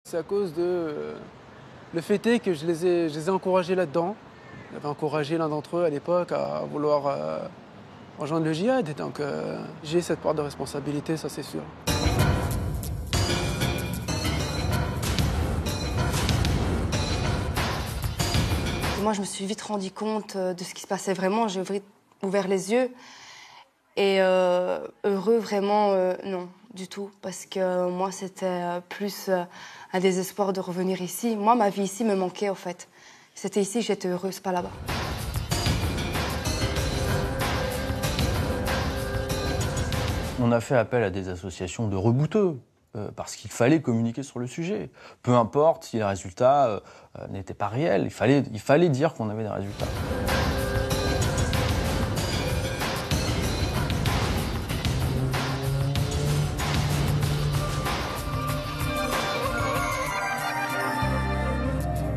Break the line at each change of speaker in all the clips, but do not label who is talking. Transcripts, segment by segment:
C'est à cause de le fait est que je les ai encouragés là-dedans. J'avais encouragé l'un d'entre eux à l'époque à vouloir rejoindre le djihad. Donc j'ai cette part de responsabilité, ça c'est sûr.
Moi, je me suis vite rendu compte de ce qui se passait vraiment. J'ai ouvert les yeux. Et heureux, vraiment, non, du tout. Parce que moi, c'était plus un désespoir de revenir ici. Moi, ma vie ici me manquait, en fait. C'était ici que j'étais heureuse, pas là-bas.
On a fait appel à des associations de rebouteux, parce qu'il fallait communiquer sur le sujet. Peu importe si les résultats n'étaient pas réels, il fallait dire qu'on avait des résultats.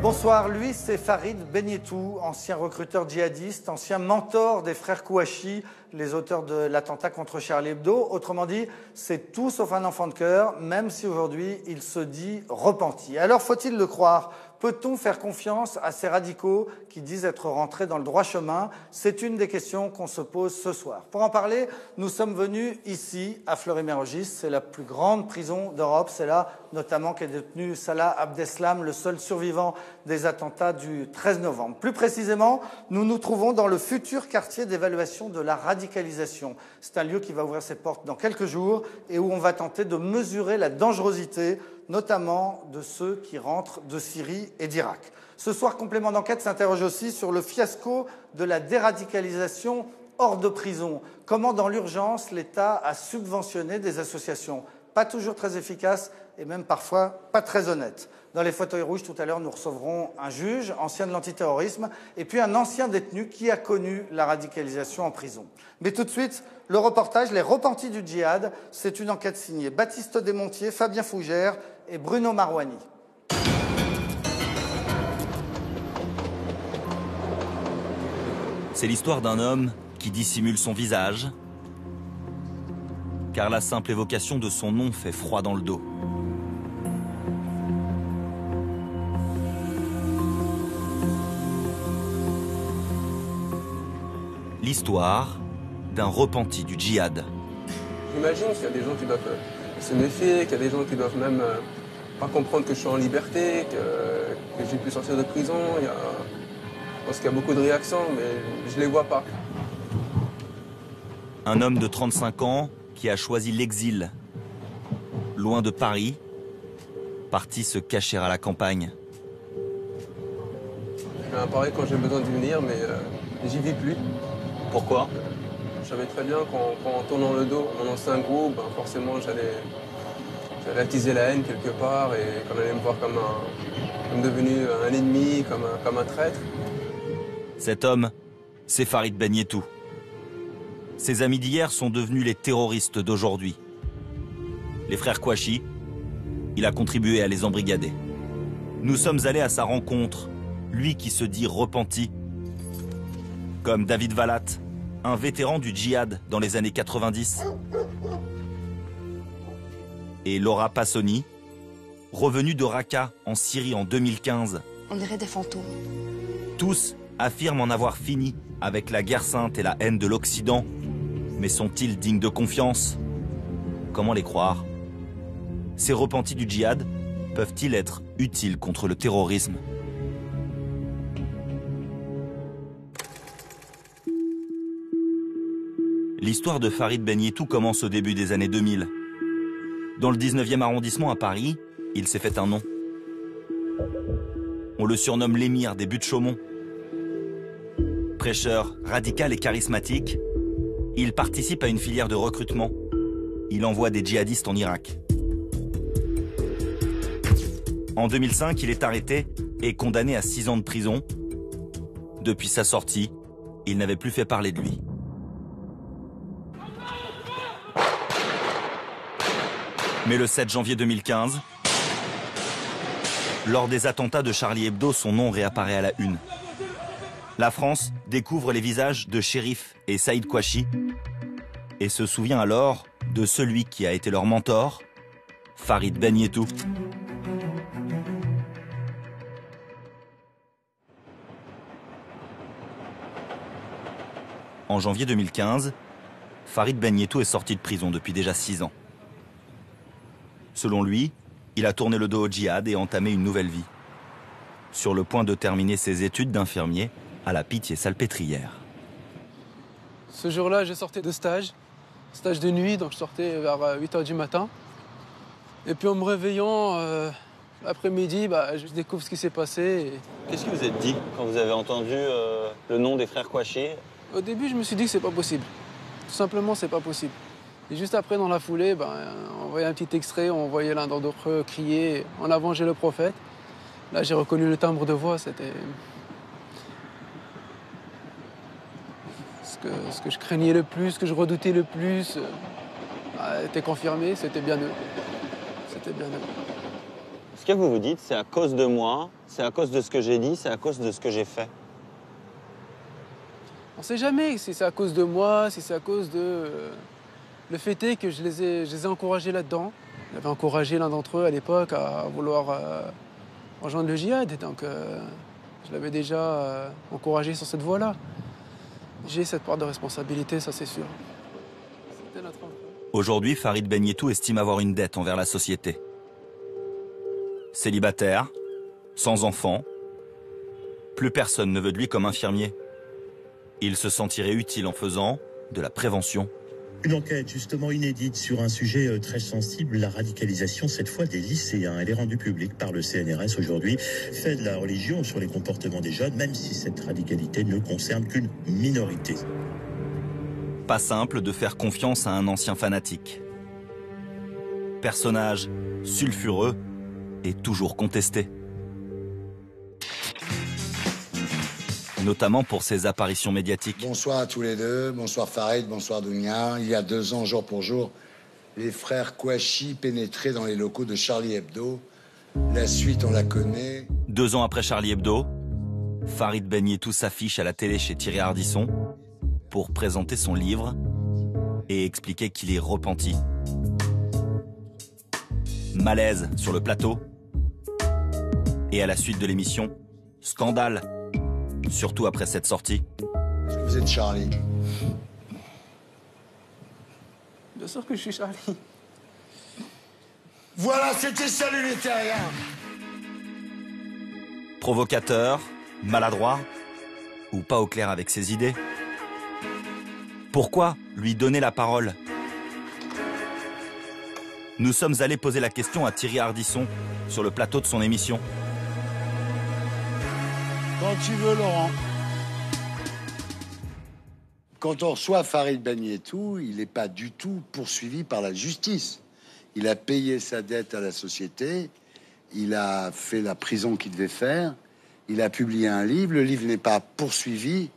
Bonsoir, lui c'est Farid Benyetou, ancien recruteur djihadiste, ancien mentor des frères Kouachi, les auteurs de l'attentat contre Charlie Hebdo. Autrement dit, c'est tout sauf un enfant de cœur, même si aujourd'hui il se dit repenti. Alors faut-il le croire? Peut-on faire confiance à ces radicaux qui disent être rentrés dans le droit chemin? C'est une des questions qu'on se pose ce soir. Pour en parler, nous sommes venus ici, à Fleury-Mérogis. C'est la plus grande prison d'Europe. C'est là notamment qu'est détenu Salah Abdeslam, le seul survivant des attentats du 13 novembre. Plus précisément, nous nous trouvons dans le futur quartier d'évaluation de la radicalisation. C'est un lieu qui va ouvrir ses portes dans quelques jours et où on va tenter de mesurer la dangerosité, notamment de ceux qui rentrent de Syrie et d'Irak. Ce soir, Complément d'enquête s'interroge aussi sur le fiasco de la déradicalisation hors de prison. Comment, dans l'urgence, l'État a subventionné des associations pas toujours très efficaces et même parfois pas très honnêtes. Dans les fauteuils rouges, tout à l'heure, nous recevrons un juge, ancien de l'antiterrorisme, et puis un ancien détenu qui a connu la radicalisation en prison. Mais tout de suite, le reportage Les Repentis du djihad, c'est une enquête signée Baptiste Desmontiers, Fabien Fougère et Bruno Marouani.
C'est l'histoire d'un homme qui dissimule son visage, car la simple évocation de son nom fait froid dans le dos. L'histoire d'un repenti du djihad.
J'imagine qu'il y a des gens qui doivent se méfier, qu'il y a des gens qui doivent même pas comprendre que je suis en liberté, que j'ai pu sortir de prison. Je pense qu'il y a beaucoup de réactions, mais je ne les vois pas.
Un homme de 35 ans qui a choisi l'exil, loin de Paris, parti se cacher à la campagne.
Je viens à Paris quand j'ai besoin d'y venir, mais j'y vis plus.
Pourquoi?
Je savais très bien qu'en tournant le dos à mon ancien groupe, ben forcément j'allais attiser la haine quelque part et qu'on allait me voir comme devenu un ennemi, comme un traître.
Cet homme, c'est Farid Benyetou. Ses amis d'hier sont devenus les terroristes d'aujourd'hui. Les frères Kouachi, il a contribué à les embrigader. Nous sommes allés à sa rencontre, lui qui se dit repenti. Comme David Valat, un vétéran du djihad dans les années 90. Et Laura Passoni, revenue de Raqqa en Syrie en 2015.
On dirait des fantômes.
Tous affirment en avoir fini avec la guerre sainte et la haine de l'Occident. Mais sont-ils dignes de confiance? Comment les croire? Ces repentis du djihad peuvent-ils être utiles contre le terrorisme? L'histoire de Farid Benyetou commence au début des années 2000. Dans le 19e arrondissement à Paris, il s'est fait un nom. On le surnomme l'émir des Buttes-Chaumont. Prêcheur radical et charismatique, il participe à une filière de recrutement. Il envoie des djihadistes en Irak. En 2005, il est arrêté et condamné à 6 ans de prison. Depuis sa sortie, il n'avait plus fait parler de lui. Mais le 7 janvier 2015, lors des attentats de Charlie Hebdo, son nom réapparaît à la une. La France découvre les visages de Chérif et Saïd Kouachi et se souvient alors de celui qui a été leur mentor, Farid Benyetou. En janvier 2015, Farid Benyetou est sorti de prison depuis déjà 6 ans. Selon lui, il a tourné le dos au djihad et entamé une nouvelle vie. Sur le point de terminer ses études d'infirmier à la Pitié-Salpêtrière.
Ce jour-là, j'ai sorti de stage de nuit, donc je sortais vers 8 h du matin. Et puis en me réveillant, l'après-midi, je découvre ce qui s'est passé.
Qu'est-ce que vous êtes dit quand vous avez entendu le nom des frères Kouachi?
Au début, je me suis dit que c'est pas possible. Tout simplement, c'est pas possible. Et juste après, dans la foulée, on voyait un petit extrait, on voyait l'un d'entre eux crier « En avant, j'ai le prophète ». Là, j'ai reconnu le timbre de voix, c'était... Ce que je craignais le plus, ce que je redoutais le plus, était confirmé, c'était bien eux. C'était bien eux.
Ce que vous vous dites, c'est à cause de moi, c'est à cause de ce que j'ai dit, c'est à cause de ce que j'ai fait.
On ne sait jamais si c'est à cause de moi, si c'est à cause de... Le fait est que je les ai encouragés là-dedans. J'avais encouragé l'un d'entre eux à l'époque à vouloir rejoindre le djihad. Donc je l'avais déjà encouragé sur cette voie-là. J'ai cette part de responsabilité, ça c'est sûr.
Aujourd'hui, Farid Benyetou estime avoir une dette envers la société. Célibataire, sans enfant, plus personne ne veut de lui comme infirmier. Il se sentirait utile en faisant de la prévention.
Une enquête justement inédite sur un sujet très sensible, la radicalisation cette fois des lycéens. Elle est rendue publique par le CNRS aujourd'hui. Fait de la religion sur les comportements des jeunes, même si cette radicalité ne concerne qu'une minorité.
Pas simple de faire confiance à un ancien fanatique. Personnage sulfureux et toujours contesté. Notamment pour ses apparitions médiatiques.
Bonsoir à tous les deux, bonsoir Farid, bonsoir Dounia. Il y a 2 ans, jour pour jour, les frères Kouachi pénétraient dans les locaux de Charlie Hebdo. La suite, on la connaît.
2 ans après Charlie Hebdo, Farid Benyetou s'affiche à la télé chez Thierry Ardisson pour présenter son livre et expliquer qu'il est repenti. Malaise sur le plateau. Et à la suite de l'émission, scandale. Surtout après cette sortie.
Est-ce que vous êtes Charlie?
Bien sûr que je suis Charlie.
Voilà, c'était Salut les terriens.
Provocateur, maladroit, ou pas au clair avec ses idées? Pourquoi lui donner la parole? Nous sommes allés poser la question à Thierry Ardisson sur le plateau de son émission.
Quand tu veux, Laurent. Quand on reçoit Farid Benyetou, il n'est pas du tout poursuivi par la justice. Il a payé sa dette à la société, il a fait la prison qu'il devait faire, il a publié un livre, le livre n'est pas poursuivi, et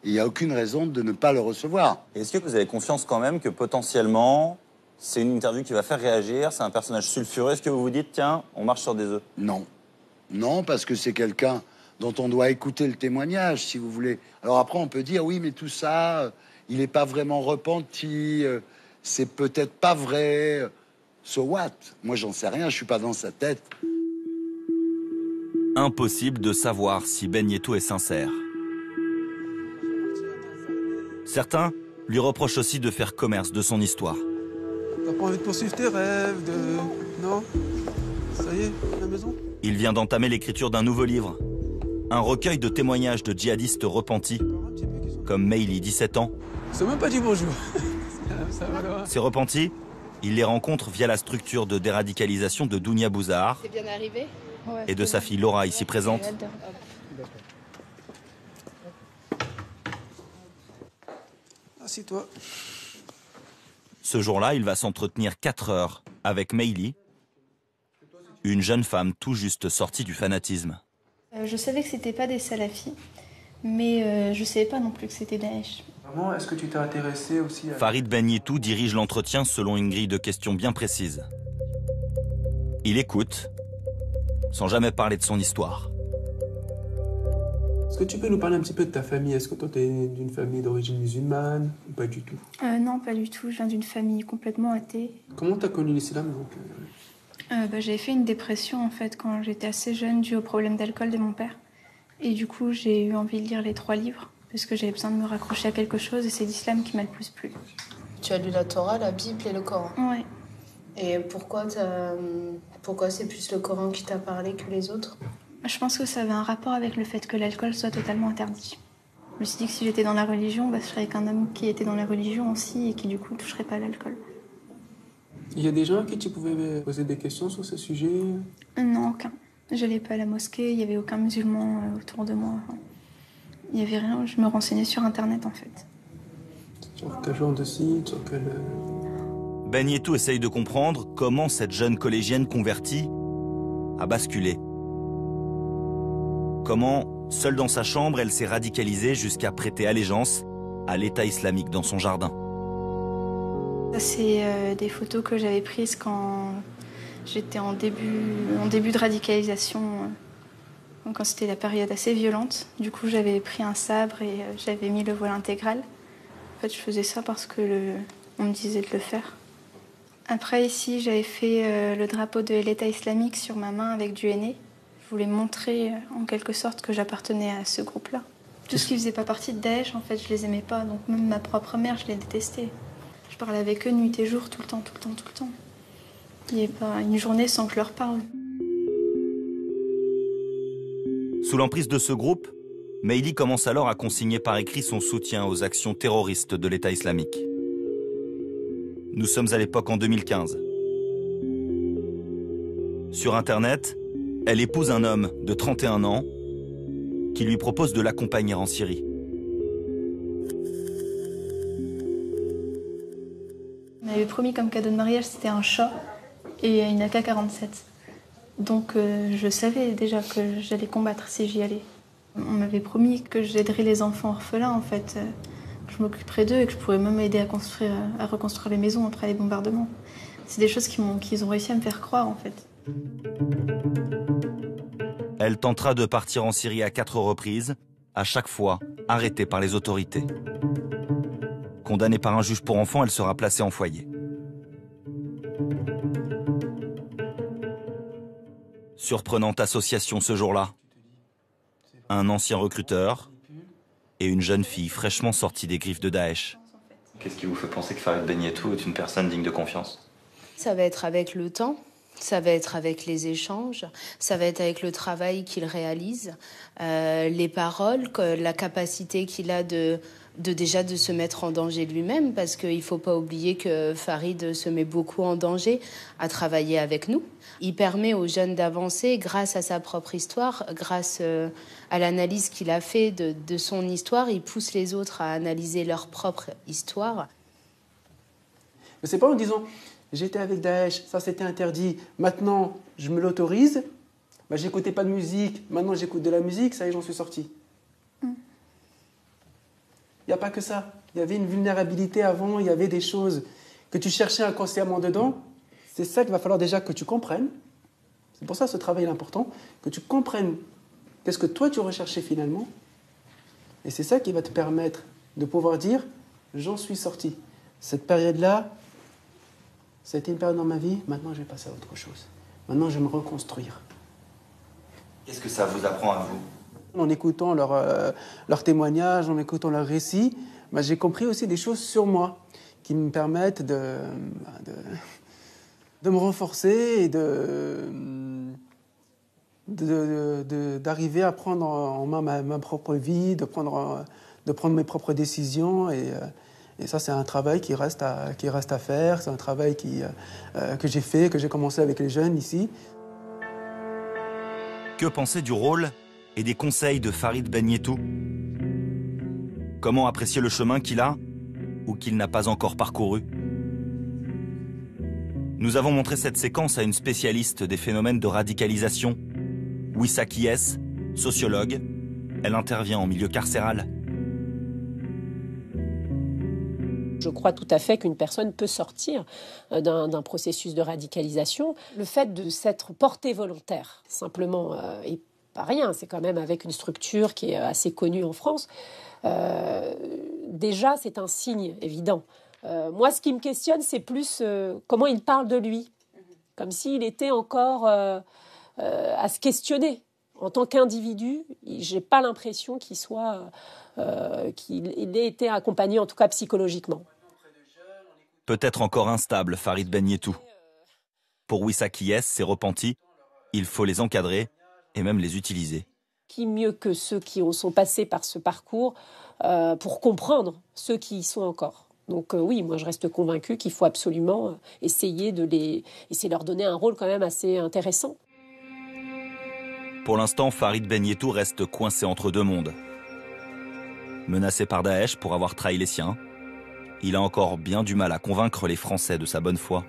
il n'y a aucune raison de ne pas le recevoir.
Est-ce que vous avez confiance quand même que potentiellement, c'est une interview qui va faire réagir, c'est un personnage sulfureux? Est-ce que vous vous dites, tiens, on marche sur des œufs?
Non. Non, parce que c'est quelqu'un dont on doit écouter le témoignage, si vous voulez. Alors après, on peut dire, oui, mais tout ça, il n'est pas vraiment repenti, c'est peut-être pas vrai. So what? Moi, j'en sais rien, je suis pas dans sa tête.
Impossible de savoir si Benyetou est sincère. Certains lui reprochent aussi de faire commerce de son histoire.
T'as pas envie de poursuivre tes rêves, Non? Ça y est, la maison?
Il vient d'entamer l'écriture d'un nouveau livre. Un recueil de témoignages de djihadistes repentis, comme Meili, 17 ans.
C'est même pas dit bonjour.
Ces repentis, il les rencontre via la structure de déradicalisation de Dounia Bouzahar
C'est bien arrivé?
et de sa fille Laura, ici présente.
Assieds-toi.
Ce jour-là, il va s'entretenir 4 heures avec Meili, une jeune femme tout juste sortie du fanatisme.
Je savais que c'était pas des salafis, mais je savais pas non plus que c'était Daesh.
Vraiment, est-ce que tu t'es intéressé aussi à...
Farid Benyetou dirige l'entretien selon une grille de questions bien précise. Il écoute, sans jamais parler de son histoire.
Est-ce que tu peux nous parler un petit peu de ta famille? Est-ce que toi, tu es d'une famille d'origine musulmane ou pas du tout?
Non, pas du tout. Je viens d'une famille complètement athée.
Comment tu as connu l'islam donc
J'avais fait une dépression en fait quand j'étais assez jeune due au problème d'alcool de mon père. Et du coup, j'ai eu envie de lire les 3 livres. parce que j'avais besoin de me raccrocher à quelque chose et c'est l'islam qui m'a le plus plu.
Tu as lu la Torah, la Bible et le Coran.
Ouais.
Et pourquoi c'est plus le Coran qui t'a parlé que les autres?
Je pense que ça avait un rapport avec le fait que l'alcool soit totalement interdit. Je me suis dit que si j'étais dans la religion, je serais avec un homme qui était dans la religion aussi et qui du coup ne toucherait pas à l'alcool.
Il y a des gens à qui tu pouvais poser des questions sur ce sujet?
Non, aucun. Je n'allais pas à la mosquée, il n'y avait aucun musulman autour de moi. Il n'y avait rien, je me renseignais sur Internet en fait.
Sur quel genre de site, sur quel...
Benyetou essaye de comprendre comment cette jeune collégienne convertie a basculé. Comment, seule dans sa chambre, elle s'est radicalisée jusqu'à prêter allégeance à l'État islamique dans son jardin.
C'est des photos que j'avais prises quand j'étais en début de radicalisation, quand c'était la période assez violente. Du coup, j'avais pris un sabre et j'avais mis le voile intégral. En fait, je faisais ça parce que on me disait de le faire. Après, ici, j'avais fait le drapeau de l'État islamique sur ma main avec du henné. Je voulais montrer en quelque sorte que j'appartenais à ce groupe-là. Tout ce qui faisait pas partie de Daesh, en fait, je les aimais pas. Donc même ma propre mère, je les détestais. Je parlais avec eux nuit et jour, tout le temps. Il n'y avait pas une journée sans que je leur parle.
Sous l'emprise de ce groupe, Mehdi commence alors à consigner par écrit son soutien aux actions terroristes de l'État islamique. Nous sommes à l'époque en 2015. Sur Internet, elle épouse un homme de 31 ans qui lui propose de l'accompagner en Syrie.
On m'avait promis comme cadeau de mariage, c'était un chat et une AK-47. Donc je savais déjà que j'allais combattre si j'y allais. On m'avait promis que j'aiderais les enfants orphelins en fait. Que je m'occuperais d'eux et que je pourrais même aider à reconstruire les maisons après les bombardements. C'est des choses qu'ils ont réussi à me faire croire en fait.
Elle tentera de partir en Syrie à 4 reprises, à chaque fois arrêtée par les autorités. Condamnée par un juge pour enfants, elle sera placée en foyer. Surprenante association ce jour-là. Un ancien recruteur et une jeune fille fraîchement sortie des griffes de Daesh.
Qu'est-ce qui vous fait penser que Farid Benyetou est une personne digne de confiance?
Ça va être avec le temps, ça va être avec les échanges, ça va être avec le travail qu'il réalise, les paroles, la capacité qu'il a de se mettre en danger lui-même, parce qu'il ne faut pas oublier que Farid se met beaucoup en danger à travailler avec nous. Il permet aux jeunes d'avancer grâce à sa propre histoire, grâce à l'analyse qu'il a fait de son histoire. Il pousse les autres à analyser leur propre histoire.
Mais c'est pas en disant « j'étais avec Daesh, ça c'était interdit, maintenant je me l'autorise, j'écoutais pas de musique, maintenant j'écoute de la musique, ça y est, j'en suis sorti ». Il n'y a pas que ça. Il y avait une vulnérabilité avant, il y avait des choses que tu cherchais inconsciemment dedans. C'est ça qu'il va falloir déjà que tu comprennes. C'est pour ça que ce travail est important, que tu comprennes qu'est-ce que toi tu recherchais finalement. Et c'est ça qui va te permettre de pouvoir dire « j'en suis sorti ». Cette période-là, ça a été une période dans ma vie, maintenant je vais passer à autre chose. Maintenant je vais me reconstruire.
Qu'est-ce que ça vous apprend à vous?
En écoutant leurs témoignages, en écoutant leurs récits, j'ai compris aussi des choses sur moi qui me permettent de me renforcer et d'arriver à prendre en main ma propre vie, de prendre mes propres décisions. Et ça, c'est un travail qui reste à faire. C'est un travail que j'ai fait, que j'ai commencé avec les jeunes ici.
Que penser du rôle et des conseils de Farid Benyetou? Comment apprécier le chemin qu'il a ou qu'il n'a pas encore parcouru? Nous avons montré cette séquence à une spécialiste des phénomènes de radicalisation, Wissa Kies, sociologue. Elle intervient en milieu carcéral.
Je crois tout à fait qu'une personne peut sortir d'un processus de radicalisation. Le fait de s'être porté volontaire, simplement, et pas rien, c'est quand même avec une structure qui est assez connue en France. Déjà, c'est un signe évident. Moi, ce qui me questionne, c'est plus comment il parle de lui, comme s'il était encore à se questionner, En tant qu'individu, j'ai pas l'impression qu'il ait été accompagné, en tout cas psychologiquement.
Peut-être encore instable, Farid Benyetou. Pour Wissa Kies, ces repentis, il faut les encadrer et même les utiliser.
Qui mieux que ceux qui sont passés par ce parcours pour comprendre ceux qui y sont encore. Donc oui, moi je reste convaincue qu'il faut absolument essayer de leur donner un rôle quand même assez intéressant.
Pour l'instant, Farid Benyetou reste coincé entre deux mondes. Menacé par Daesh pour avoir trahi les siens, il a encore bien du mal à convaincre les Français de sa bonne foi.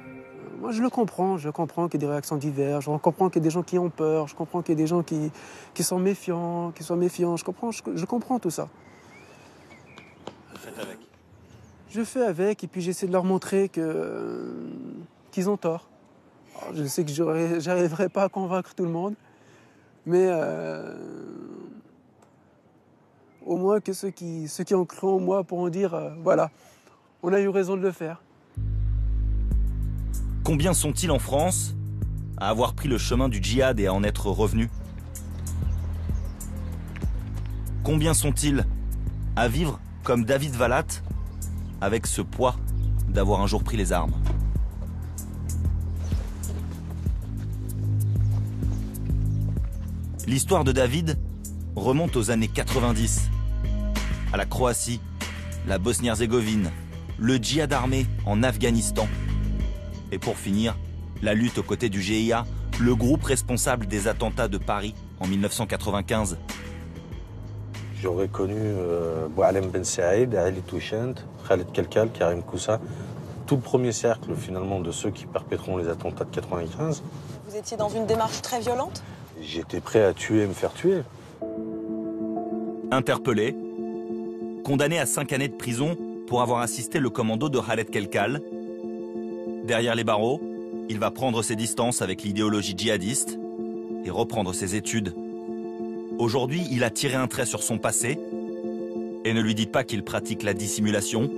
Moi, je comprends qu'il y a des réactions diverses, je comprends qu'il y a des gens qui ont peur, je comprends qu'il y a des gens qui sont méfiants, je comprends tout ça.
Faites avec.
Je fais avec et puis j'essaie de leur montrer qu'ils ont tort. Alors, je sais que j'arriverai pas à convaincre tout le monde, mais au moins que ceux qui ont cru en moi pourront dire voilà, on a eu raison de le faire.
Combien sont-ils en France à avoir pris le chemin du djihad et à en être revenus? Combien sont-ils à vivre comme David Valat avec ce poids d'avoir un jour pris les armes? L'histoire de David remonte aux années 90, à la Croatie, la Bosnie-Herzégovine, le djihad armé en Afghanistan. Et pour finir, la lutte aux côtés du GIA, le groupe responsable des attentats de Paris en 1995.
J'aurais connu Boualem Ben Saïd, Ali Touchent, Khaled Kelkal, Karim Koussa, tout le premier cercle finalement de ceux qui perpétreront les attentats de 95.
Vous étiez dans une démarche très violente?
J'étais prêt à tuer et me faire tuer.
Interpellé, condamné à 5 années de prison pour avoir assisté le commando de Khaled Kelkal. Derrière les barreaux, il va prendre ses distances avec l'idéologie djihadiste et reprendre ses études. Aujourd'hui, il a tiré un trait sur son passé. Et ne lui dites pas qu'il pratique la dissimulation,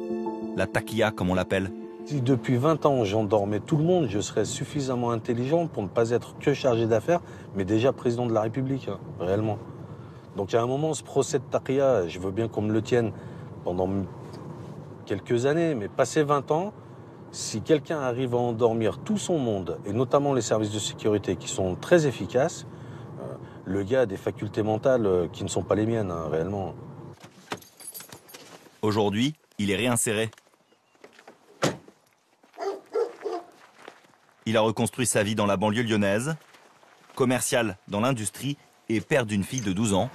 la taqiya comme on l'appelle.
Si depuis 20 ans j'endormais tout le monde, je serais suffisamment intelligent pour ne pas être que chargé d'affaires, mais déjà président de la République, hein, réellement. Donc à un moment, ce procès de taqiya, je veux bien qu'on me le tienne pendant quelques années, mais passé 20 ans, si quelqu'un arrive à endormir tout son monde, et notamment les services de sécurité qui sont très efficaces, le gars a des facultés mentales qui ne sont pas les miennes, hein, réellement.
Aujourd'hui, il est réinséré. Il a reconstruit sa vie dans la banlieue lyonnaise, commercial dans l'industrie et père d'une fille de 12 ans.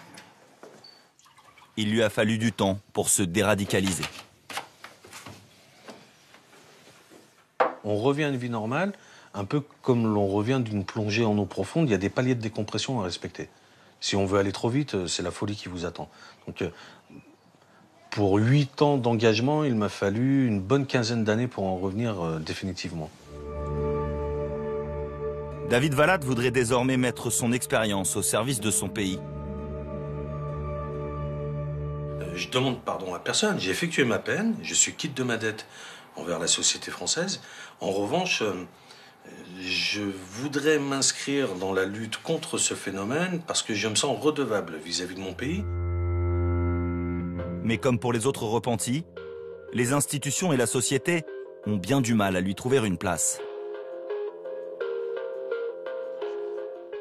Il lui a fallu du temps pour se déradicaliser.
On revient à une vie normale, un peu comme l'on revient d'une plongée en eau profonde, il y a des paliers de décompression à respecter. Si on veut aller trop vite, c'est la folie qui vous attend. Donc, pour 8 ans d'engagement, il m'a fallu une bonne quinzaine d'années pour en revenir définitivement.
David Valat voudrait désormais mettre son expérience au service de son pays.
Je demande pardon à personne, j'ai effectué ma peine, je suis quitte de ma dette envers la société française. En revanche, je voudrais m'inscrire dans la lutte contre ce phénomène parce que je me sens redevable vis-à-vis de mon pays.
Mais comme pour les autres repentis, les institutions et la société ont bien du mal à lui trouver une place.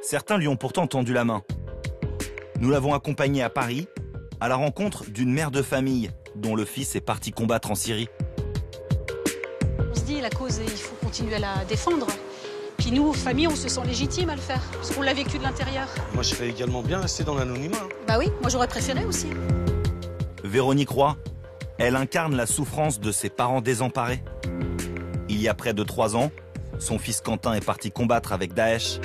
Certains lui ont pourtant tendu la main. Nous l'avons accompagné à Paris, à la rencontre d'une mère de famille dont le fils est parti combattre en Syrie.
On se dit, la cause, il faut continuer à la défendre. Puis nous, famille, on se sent légitime à le faire, parce qu'on l'a vécu de l'intérieur.
Moi, je serais également bien resté dans l'anonymat.
Bah oui, moi j'aurais préféré aussi.
Véronique Roy, elle incarne la souffrance de ses parents désemparés. Il y a près de 3 ans, son fils Quentin est parti combattre avec Daesh.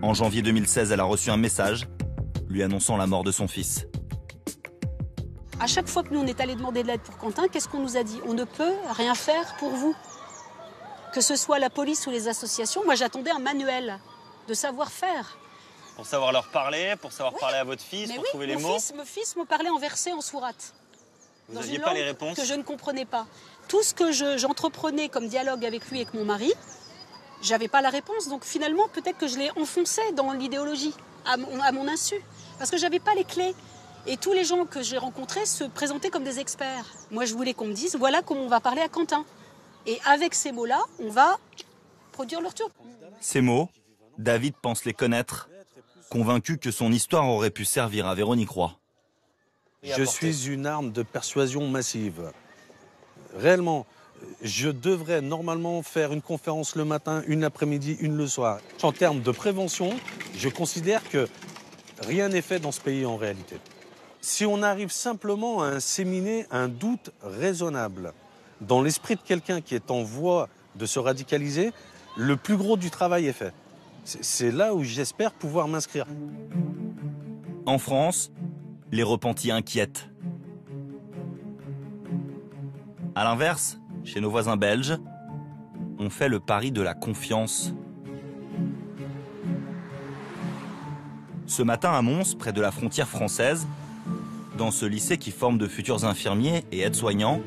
En janvier 2016, elle a reçu un message lui annonçant la mort de son fils.
À chaque fois que nous on est allé demander de l'aide pour Quentin, qu'est-ce qu'on nous a dit? On ne peut rien faire pour vous. Que ce soit la police ou les associations, moi j'attendais un manuel de savoir-faire.
Pour savoir leur parler, pour savoir parler à votre fils, pour trouver les mots.
Mon fils me parlait en versé, en sourate.
Vous n'aviez pas les réponses?
Que je ne comprenais pas. Tout ce que j'entreprenais comme dialogue avec lui et avec mon mari, j'avais pas la réponse. Donc finalement, peut-être que je l'ai enfoncé dans l'idéologie. à mon insu, parce que je n'avais pas les clés. Et tous les gens que j'ai rencontrés se présentaient comme des experts. Moi, je voulais qu'on me dise, voilà comment on va parler à Quentin. Et avec ces mots-là, on va produire le retour.
Ces mots, David pense les connaître, convaincu que son histoire aurait pu servir à Véronique Roy.
Je suis une arme de persuasion massive. Réellement, je devrais normalement faire une conférence le matin, une l'après-midi, une le soir. En termes de prévention, je considère que rien n'est fait dans ce pays en réalité. Si on arrive simplement à inséminer un doute raisonnable dans l'esprit de quelqu'un qui est en voie de se radicaliser, le plus gros du travail est fait. C'est là où j'espère pouvoir m'inscrire.
En France, les repentis inquiètent. À l'inverse, chez nos voisins belges, on fait le pari de la confiance. Ce matin à Mons, près de la frontière française, dans ce lycée qui forme de futurs infirmiers et aides-soignants,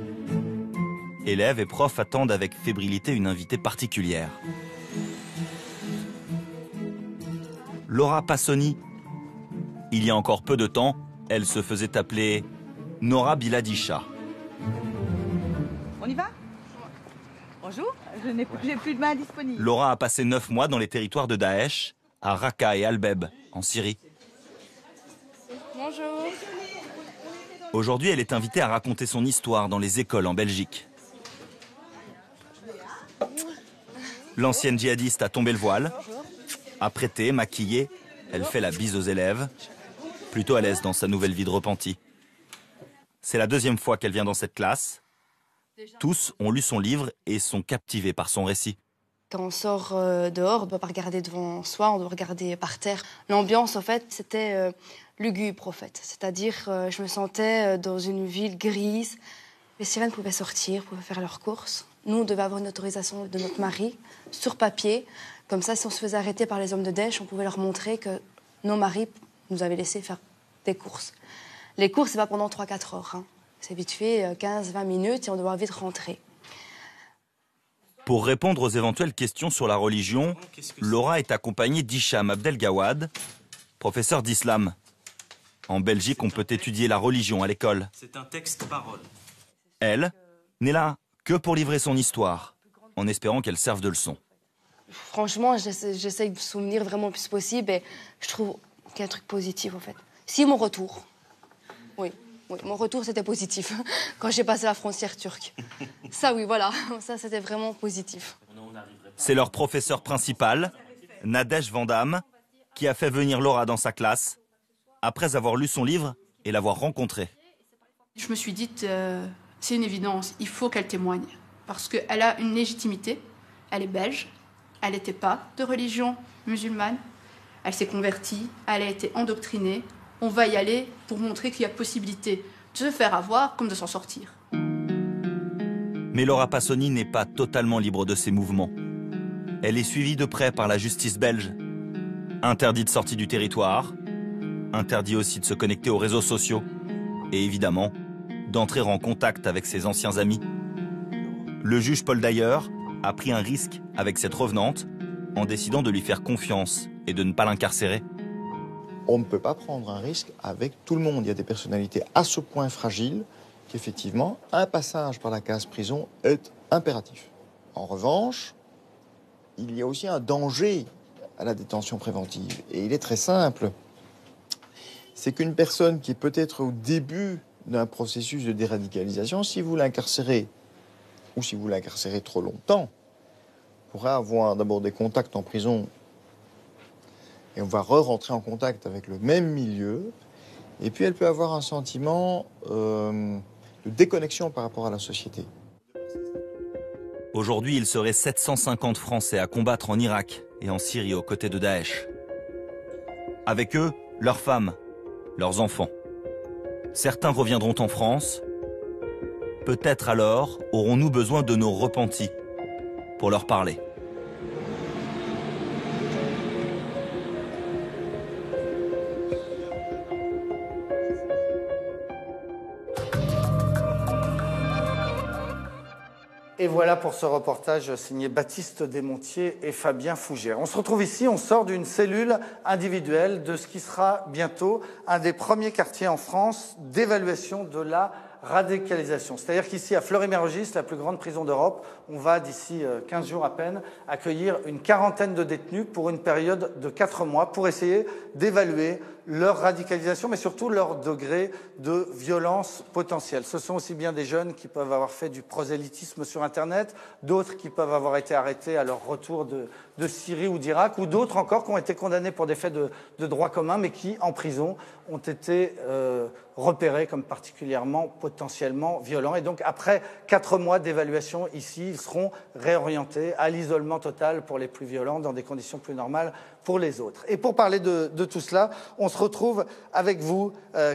élèves et profs attendent avec fébrilité une invitée particulière. Laura Passoni. Il y a encore peu de temps, elle se faisait appeler Nora Biladisha.
On y va? Bonjour, je n'ai plus de main disponible.
Laura a passé 9 mois dans les territoires de Daesh, à Raqqa et Al-Beb, en Syrie.
Bonjour.
Aujourd'hui, elle est invitée à raconter son histoire dans les écoles en Belgique. L'ancienne djihadiste a tombé le voile, apprêtée, maquillée, elle fait la bise aux élèves, plutôt à l'aise dans sa nouvelle vie de repentie. C'est la 2e fois qu'elle vient dans cette classe. Tous ont lu son livre et sont captivés par son récit.
Quand on sort dehors, on ne doit pas regarder devant soi, on doit regarder par terre. L'ambiance, en fait, c'était lugubre, en fait. C'est-à-dire, je me sentais dans une ville grise. Les sirènes pouvaient sortir, pouvaient faire leurs courses. Nous, on devait avoir une autorisation de notre mari, sur papier. Comme ça, si on se faisait arrêter par les hommes de Daesh, on pouvait leur montrer que nos maris nous avaient laissé faire des courses. Les courses, c'est pas pendant 3-4 heures. Hein. C'est vite fait, 15-20 minutes, et on doit vite rentrer.
Pour répondre aux éventuelles questions sur la religion, Laura est accompagnée d'Hicham Abdelgawad, professeur d'islam. En Belgique, on peut étudier la religion à l'école.
C'est un texte parole.
Elle n'est là que pour livrer son histoire, en espérant qu'elle serve de leçon.
Franchement, j'essaie de me souvenir vraiment le plus possible et je trouve qu'il y a un truc positif, en fait. Si, mon retour. Oui, mon retour, c'était positif. Quand j'ai passé la frontière turque. Ça, oui, voilà. Ça, c'était vraiment positif.
C'est leur professeur principal, Nadège Vandam, qui a fait venir Laura dans sa classe, après avoir lu son livre et l'avoir rencontrée.
Je me suis dit, c'est une évidence, il faut qu'elle témoigne. Parce qu'elle a une légitimité, elle est belge, elle n'était pas de religion musulmane, elle s'est convertie, elle a été endoctrinée. On va y aller pour montrer qu'il y a possibilité de se faire avoir comme de s'en sortir.
Mais Laura Passoni n'est pas totalement libre de ses mouvements. Elle est suivie de près par la justice belge. Interdit de sortie du territoire, interdit aussi de se connecter aux réseaux sociaux et évidemment d'entrer en contact avec ses anciens amis. Le juge Paul Dayer a pris un risque avec cette revenante en décidant de lui faire confiance et de ne pas l'incarcérer.
On ne peut pas prendre un risque avec tout le monde. Il y a des personnalités à ce point fragiles qu'effectivement, un passage par la case prison est impératif. En revanche, il y a aussi un danger à la détention préventive. Et il est très simple. C'est qu'une personne qui est peut-être au début d'un processus de déradicalisation, si vous l'incarcérez ou si vous l'incarcérez trop longtemps, pourra avoir d'abord des contacts en prison et on va re-rentrer en contact avec le même milieu. Et puis elle peut avoir un sentiment de déconnexion par rapport à la société.
Aujourd'hui, il serait 750 Français à combattre en Irak et en Syrie aux côtés de Daesh. Avec eux, leurs femmes, leurs enfants. Certains reviendront en France. Peut-être alors aurons-nous besoin de nos repentis pour leur parler.
Et voilà pour ce reportage signé Baptiste Desmontiers et Fabien Fougère. On se retrouve ici, on sort d'une cellule individuelle de ce qui sera bientôt un des premiers quartiers en France d'évaluation de la radicalisation. C'est-à-dire qu'ici, à Fleury-Mérogis, la plus grande prison d'Europe, on va, d'ici 15 jours à peine, accueillir une quarantaine de détenus pour une période de 4 mois pour essayer d'évaluer leur radicalisation, mais surtout leur degré de violence potentielle. Ce sont aussi bien des jeunes qui peuvent avoir fait du prosélytisme sur Internet, d'autres qui peuvent avoir été arrêtés à leur retour de Syrie ou d'Irak, ou d'autres encore qui ont été condamnés pour des faits de droit commun, mais qui, en prison, ont été repérés comme particulièrement potentiellement violents. Et donc, après 4 mois d'évaluation ici, ils seront réorientés à l'isolement total pour les plus violents, dans des conditions plus normales pour les autres. Et pour parler de tout cela, on se retrouve avec vous,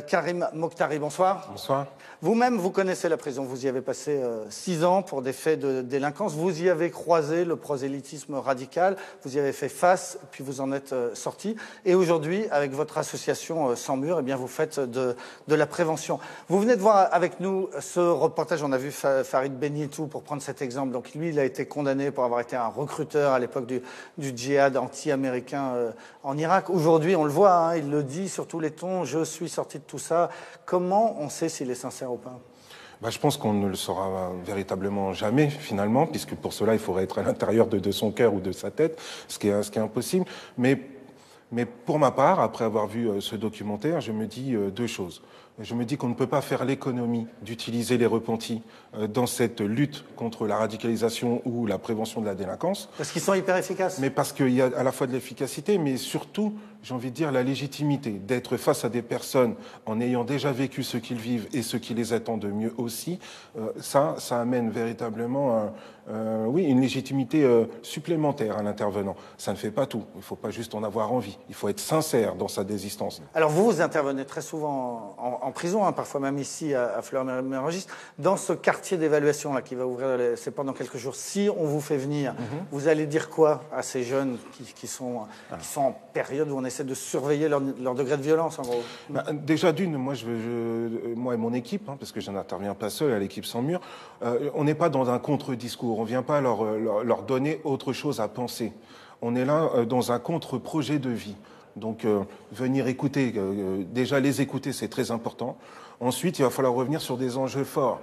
Karim Mokhtari. Bonsoir.
Bonsoir.
Vous-même, vous connaissez la prison. Vous y avez passé 6 ans pour des faits de délinquance. Vous y avez croisé le prosélytisme radical. Vous y avez fait face, puis vous en êtes sorti. Et aujourd'hui, avec votre association Sans Murs, eh bien, vous faites de la prévention. Vous venez de voir avec nous ce reportage. On a vu Farid Benyetou pour prendre cet exemple. Donc lui, il a été condamné pour avoir été un recruteur à l'époque du djihad anti-américain en Irak. Aujourd'hui, on le voit, hein, il le dit sur tous les tons, je suis sorti de tout ça. Comment on sait s'il est sincère ou pas ?
Je pense qu'on ne le saura véritablement jamais, finalement, puisque pour cela, il faudrait être à l'intérieur de son cœur ou de sa tête, ce qui est impossible. Mais pour ma part, après avoir vu ce documentaire, je me dis 2 choses. Je me dis qu'on ne peut pas faire l'économie d'utiliser les repentis dans cette lutte contre la radicalisation ou la prévention de la délinquance.
Parce qu'ils sont hyper efficaces.
Mais parce qu'il y a à la fois de l'efficacité, mais surtout, j'ai envie de dire, la légitimité d'être face à des personnes en ayant déjà vécu ce qu'ils vivent et ce qui les attend de mieux aussi. Ça amène véritablement une légitimité supplémentaire à l'intervenant. Ça ne fait pas tout. Il ne faut pas juste en avoir envie. Il faut être sincère dans sa désistance.
Alors vous intervenez très souvent en prison, hein, parfois même ici à Fleury-Mérogis, dans ce quartier d'évaluation là qui va ouvrir c'est pendant quelques jours. Si on vous fait venir, vous allez dire quoi à ces jeunes qui sont en période où on essaie de surveiller leur degré de violence, en gros?
Déjà d'une, moi et mon équipe, parce que je n'interviens pas seul à l'équipe Sans Murs, on n'est pas dans un contre-discours. On ne vient pas leur donner autre chose à penser. On est là dans un contre-projet de vie. Donc, venir écouter, déjà les écouter, c'est très important. Ensuite, il va falloir revenir sur des enjeux forts.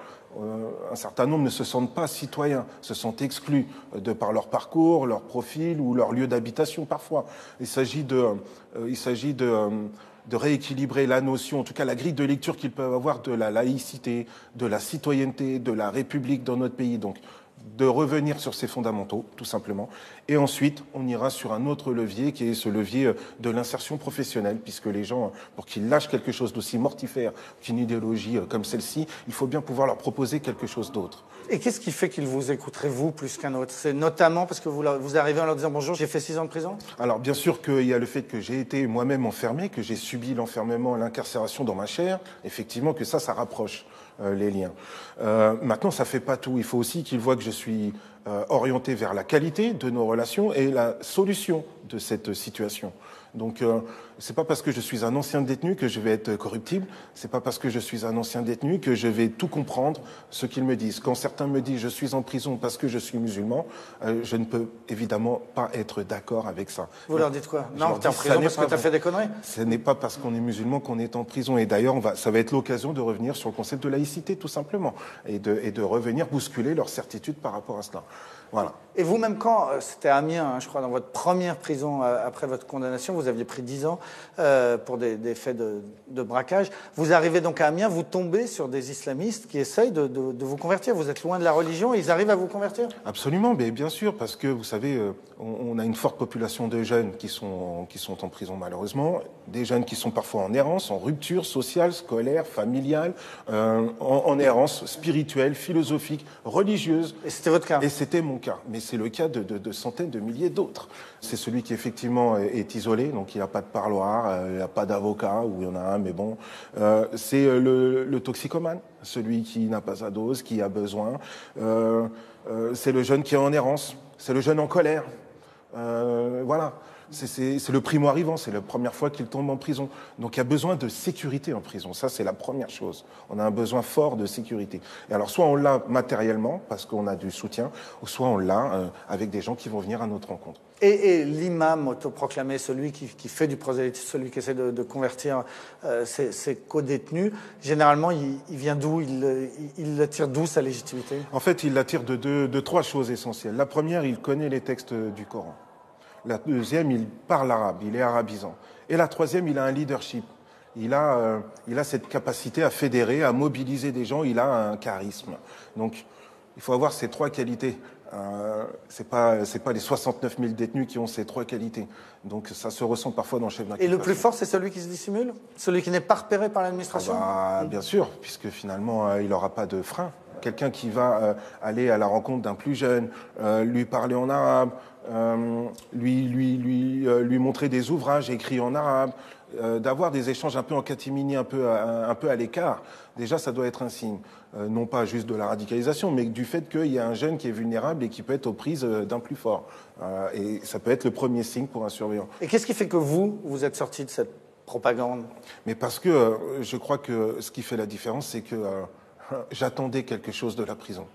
Un certain nombre ne se sentent pas citoyens, se sentent exclus de par leur parcours, leur profil ou leur lieu d'habitation parfois. Il s'agit de rééquilibrer la notion, en tout cas la grille de lecture qu'ils peuvent avoir de la laïcité, de la citoyenneté, de la République dans notre pays. Donc, de revenir sur ces fondamentaux, tout simplement. Et ensuite, on ira sur un autre levier, qui est ce levier de l'insertion professionnelle, puisque les gens, pour qu'ils lâchent quelque chose d'aussi mortifère qu'une idéologie comme celle-ci, il faut bien pouvoir leur proposer quelque chose d'autre.
Et qu'est-ce qui fait qu'ils vous écouteraient, vous, plus qu'un autre? C'est notamment parce que vous arrivez en leur disant « Bonjour, j'ai fait 6 ans de prison ». Alors, bien sûr qu'il y a le fait que j'ai été moi-même enfermé, que j'ai subi l'enfermement, l'incarcération dans ma chair. Effectivement, que ça rapproche les liens. Maintenant, ça fait pas tout. Il faut aussi qu'ils voient que je suis orienté vers la qualité de nos relations et la solution de cette situation. Donc, c'est pas parce que je suis un ancien détenu que je vais être corruptible. C'est pas parce que je suis un ancien détenu que je vais tout comprendre ce qu'ils me disent. Quand certains me disent je suis en prison parce que je suis musulman, je ne peux évidemment pas être d'accord avec ça. Vous leur dites quoi? Non, t'es en prison parce que t'as fait des conneries?
Ce n'est pas parce qu'on est musulman qu'on est en prison. Et d'ailleurs, ça va être l'occasion de revenir sur le concept de laïcité, tout simplement, et de revenir bousculer leur certitude par rapport à cela. Voilà.
Et vous-même, quand c'était à Amiens, je crois, dans votre première prison après votre condamnation, vous aviez pris 10 ans pour des faits de braquage. Vous arrivez donc à Amiens, vous tombez sur des islamistes qui essayent de vous convertir. Vous êtes loin de la religion et ils arrivent à vous convertir?
Absolument, mais bien sûr, parce que vous savez, on a une forte population de jeunes qui sont en prison malheureusement, des jeunes qui sont parfois en errance, en rupture sociale, scolaire, familiale, en errance spirituelle, philosophique, religieuse.
Et c'était votre cas?
Et c'était mon cas, mais c'est le cas de centaines de milliers d'autres. C'est celui qui effectivement est isolé, donc il n'a pas de parloir, il n'a pas d'avocat, ou il y en a un, mais bon. C'est le toxicomane, celui qui n'a pas sa dose, qui a besoin. C'est le jeune qui est en errance, c'est le jeune en colère. Voilà. C'est le primo-arrivant, c'est la première fois qu'il tombe en prison. Donc il y a besoin de sécurité en prison, ça c'est la première chose. On a un besoin fort de sécurité. Et alors soit on l'a matériellement, parce qu'on a du soutien, ou soit on l'a avec des gens qui vont venir à notre rencontre.
Et l'imam autoproclamé, celui qui fait du prosélytisme, celui qui essaie de convertir ses co-détenus, généralement il vient d'où, il tire d'où sa légitimité?
En fait, il la tire de trois choses essentielles. La première, il connaît les textes du Coran. La deuxième, il parle arabe, il est arabisant. Et la troisième, il a un leadership. Il a cette capacité à fédérer, à mobiliser des gens, il a un charisme. Donc, il faut avoir ces trois qualités. C'est pas les 69 000 détenus qui ont ces trois qualités. Donc, ça se ressent parfois dans le chef d'inculpation.
Et le plus fort, c'est celui qui se dissimule? Celui qui n'est pas repéré par l'administration?
Bien sûr, puisque finalement, il n'aura pas de frein. Quelqu'un qui va aller à la rencontre d'un plus jeune, lui parler en arabe, lui montrer des ouvrages écrits en arabe, d'avoir des échanges un peu en catimini, un peu à l'écart, déjà ça doit être un signe. Non pas juste de la radicalisation, mais du fait qu'il y a un jeune qui est vulnérable et qui peut être aux prises d'un plus fort. Et ça peut être le premier signe pour un surveillant.
Et qu'est-ce qui fait que vous êtes sorti de cette propagande?
Mais parce que je crois que ce qui fait la différence, c'est que j'attendais quelque chose de la prison.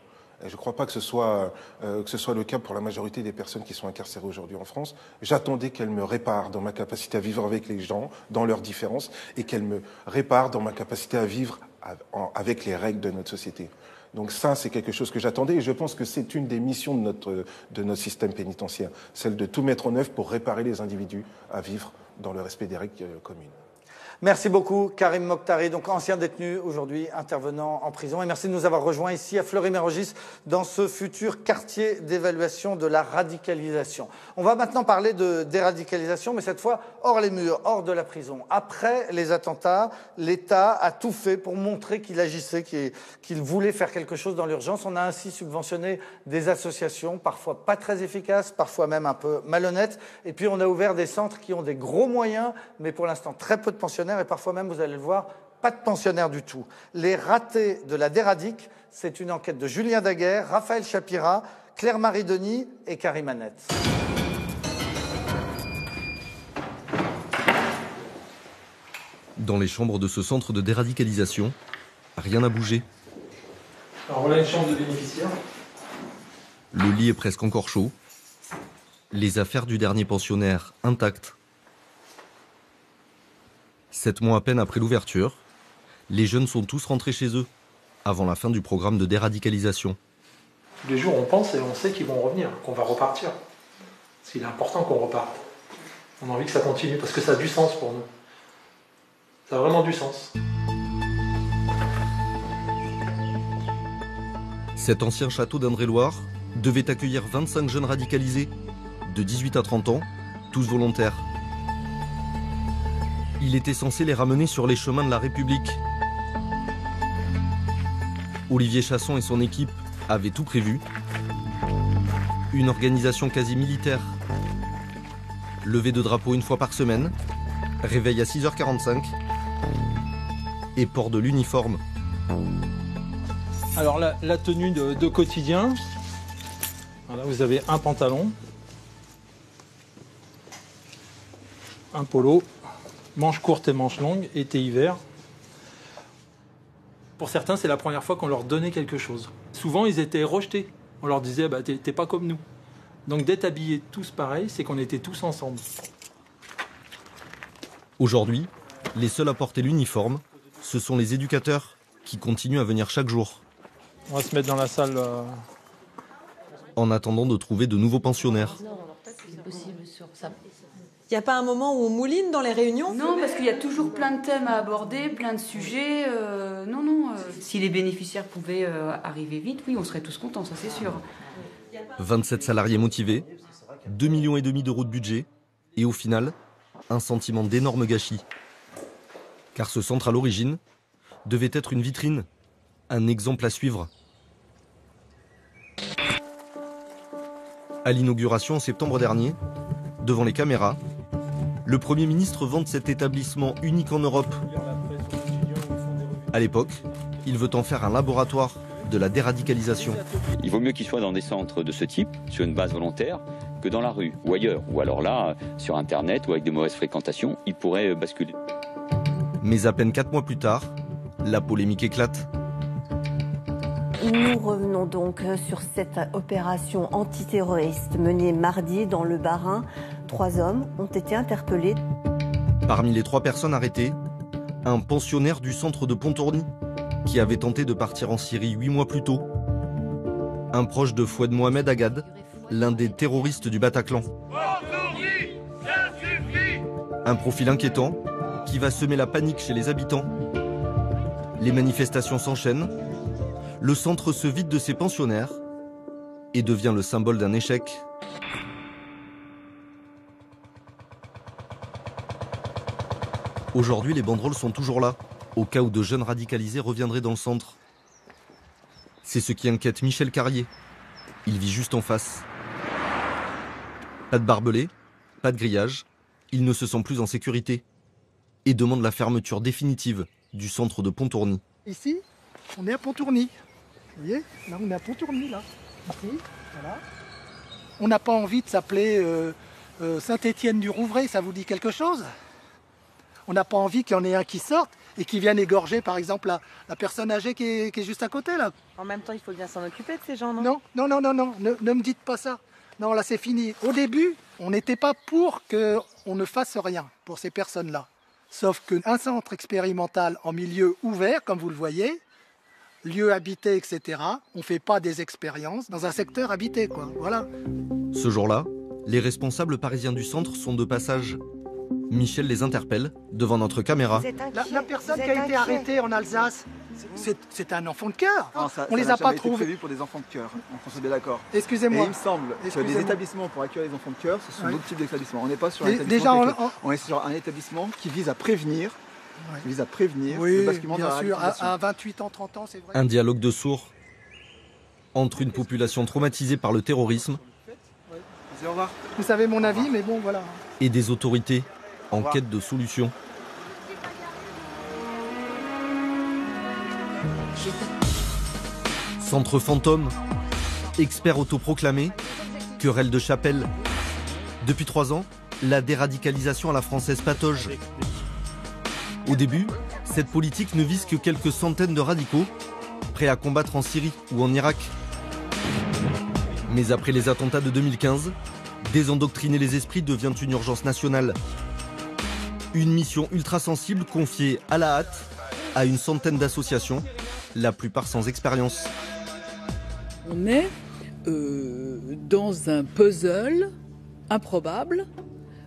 Et je ne crois pas que ce soit le cas pour la majorité des personnes qui sont incarcérées aujourd'hui en France. J'attendais qu'elle me répare dans ma capacité à vivre avec les gens, dans leurs différences, et qu'elle me répare dans ma capacité à vivre avec les règles de notre société. Donc ça, c'est quelque chose que j'attendais, et je pense que c'est une des missions de notre système pénitentiaire, celle de tout mettre en œuvre pour réparer les individus à vivre dans le respect des règles communes.
Merci beaucoup, Karim Mokhtari, donc ancien détenu, aujourd'hui intervenant en prison. Et merci de nous avoir rejoints ici à Fleury-Mérogis dans ce futur quartier d'évaluation de la radicalisation. On va maintenant parler de déradicalisation, mais cette fois hors les murs, hors de la prison. Après les attentats, l'État a tout fait pour montrer qu'il agissait, qu'il voulait faire quelque chose dans l'urgence. On a ainsi subventionné des associations, parfois pas très efficaces, parfois même un peu malhonnêtes. Et puis on a ouvert des centres qui ont des gros moyens, mais pour l'instant très peu de pensionnaires. Et parfois même, vous allez le voir, pas de pensionnaires du tout. Les ratés de la déradique, c'est une enquête de Julien Daguerre, Raphaël Chapira, Claire-Marie Denis et Karim Annette.
Dans les chambres de ce centre de déradicalisation, rien n'a bougé.
Alors voilà une chambre de bénéficiaire.
Le lit est presque encore chaud. Les affaires du dernier pensionnaire intactes. 7 mois à peine après l'ouverture, les jeunes sont tous rentrés chez eux, avant la fin du programme de déradicalisation.
Tous les jours, on pense et on sait qu'ils vont revenir, qu'on va repartir. Parce qu'il est important qu'on reparte. On a envie que ça continue, parce que ça a du sens pour nous. Ça a vraiment du sens.
Cet ancien château d'Indre-et-Loire devait accueillir 25 jeunes radicalisés, de 18 à 30 ans, tous volontaires. Il était censé les ramener sur les chemins de la République. Olivier Chasson et son équipe avaient tout prévu. Une organisation quasi militaire. Levée de drapeau une fois par semaine, réveil à 6h45 et port de l'uniforme.
Alors la tenue de quotidien, voilà, vous avez un pantalon, un polo, manches courtes et manches longues, été-hiver. Pour certains, c'est la première fois qu'on leur donnait quelque chose. Souvent, ils étaient rejetés. On leur disait, bah, t'es pas comme nous. Donc d'être habillés tous pareils, c'est qu'on était tous ensemble.
Aujourd'hui, les seuls à porter l'uniforme, ce sont les éducateurs qui continuent à venir chaque jour.
On va se mettre dans la salle.
En attendant de trouver de nouveaux pensionnaires.
Il n'y a pas un moment où on mouline dans les réunions?
Non, parce qu'il y a toujours plein de thèmes à aborder, plein de sujets. Non. Si les bénéficiaires pouvaient arriver vite, oui, on serait tous contents, ça c'est sûr.
27 salariés motivés, 2,5 millions d'euros de budget, et au final, un sentiment d'énorme gâchis. Car ce centre à l'origine devait être une vitrine, un exemple à suivre. À l'inauguration en septembre dernier, devant les caméras, le Premier ministre vante cet établissement unique en Europe. À l'époque, il veut en faire un laboratoire de la déradicalisation.
Il vaut mieux qu'il soit dans des centres de ce type, sur une base volontaire, que dans la rue ou ailleurs. Ou alors là, sur Internet ou avec de mauvaises fréquentations, il pourrait basculer.
Mais à peine 4 mois plus tard, la polémique éclate.
Nous revenons donc sur cette opération antiterroriste menée mardi dans le Bas-Rhin. 3 hommes ont été interpellés.
Parmi les 3 personnes arrêtées, un pensionnaire du centre de Pontorny qui avait tenté de partir en Syrie 8 mois plus tôt. Un proche de Fouad Mohamed Agad, l'un des terroristes du Bataclan. Un profil inquiétant qui va semer la panique chez les habitants. Les manifestations s'enchaînent. Le centre se vide de ses pensionnaires et devient le symbole d'un échec. Aujourd'hui, les banderoles sont toujours là, au cas où de jeunes radicalisés reviendraient dans le centre. C'est ce qui inquiète Michel Carrier. Il vit juste en face. Pas de barbelés, pas de grillage. Il ne se sent plus en sécurité et demande la fermeture définitive du centre de Pontorny.
Ici, on est à Pontorny. Vous voyez, là on est à Pontorny, là. Ici, voilà. On n'a pas envie de s'appeler Saint-Étienne-du-Rouvray, ça vous dit quelque chose? On n'a pas envie qu'il y en ait un qui sorte et qui vienne égorger par exemple la personne âgée qui est juste à côté là.
En même temps, il faut bien s'en occuper de ces gens, non?
Non, ne me dites pas ça. Non, là c'est fini. Au début, on n'était pas pour qu'on ne fasse rien pour ces personnes-là. Sauf qu'un centre expérimental en milieu ouvert, comme vous le voyez, lieu habité, etc., on ne fait pas des expériences dans un secteur habité, quoi. Voilà.
Ce jour-là, les responsables parisiens du centre sont de passage. Michel les interpelle devant notre caméra.
La personne qui a été arrêtée en Alsace, c'est un enfant de cœur. On les a pas trouvés.
C'est prévu pour des enfants de cœur. On s'est bien d'accord.
Excusez-moi.
Et il me semble que les établissements pour accueillir les enfants de cœur, ce sont d'autres types d'établissements. On n'est pas sur un établissement. On est sur un établissement qui vise à prévenir.
Oui,
le basculement de la
bien sûr.
radicalisation.
À 28 ans, 30 ans, c'est vrai.
Un dialogue de sourds entre une population traumatisée par le terrorisme
Au revoir. Vous savez mon avis, mais bon, voilà.
et des autorités en quête de solutions. Centre fantôme, expert autoproclamé, querelle de chapelle. Depuis 3 ans, la déradicalisation à la française patauge. Au début, cette politique ne vise que quelques centaines de radicaux, prêts à combattre en Syrie ou en Irak. Mais après les attentats de 2015, désendoctriner les esprits devient une urgence nationale. Une mission ultra sensible confiée à la hâte à une centaine d'associations, la plupart sans expérience.
On est dans un puzzle improbable,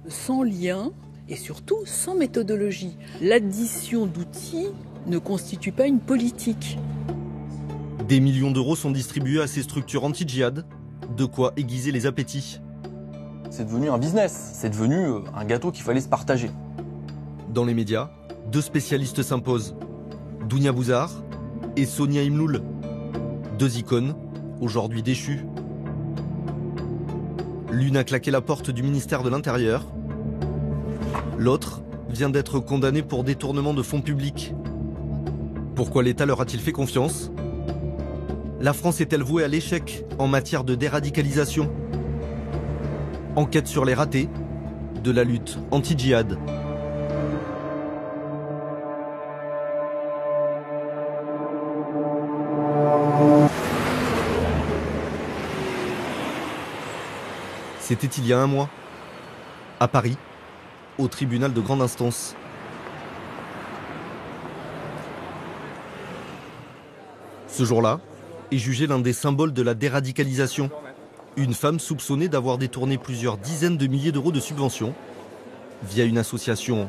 sans lien et surtout sans méthodologie. L'addition d'outils ne constitue pas une politique.
Des millions d'euros sont distribués à ces structures anti-djihad, de quoi aiguiser les appétits.
C'est devenu un business, c'est devenu un gâteau qu'il fallait se partager.
Dans les médias, 2 spécialistes s'imposent, Dounia Bouzar et Sonia Imloul, 2 icônes, aujourd'hui déchues. L'une a claqué la porte du ministère de l'Intérieur, l'autre vient d'être condamnée pour détournement de fonds publics. Pourquoi l'État leur a-t-il fait confiance? La France est-elle vouée à l'échec en matière de déradicalisation? Enquête sur les ratés de la lutte anti-djihad. C'était il y a 1 mois, à Paris, au tribunal de grande instance. Ce jour-là est jugé l'un des symboles de la déradicalisation. Une femme soupçonnée d'avoir détourné plusieurs dizaines de milliers d'euros de subventions via une association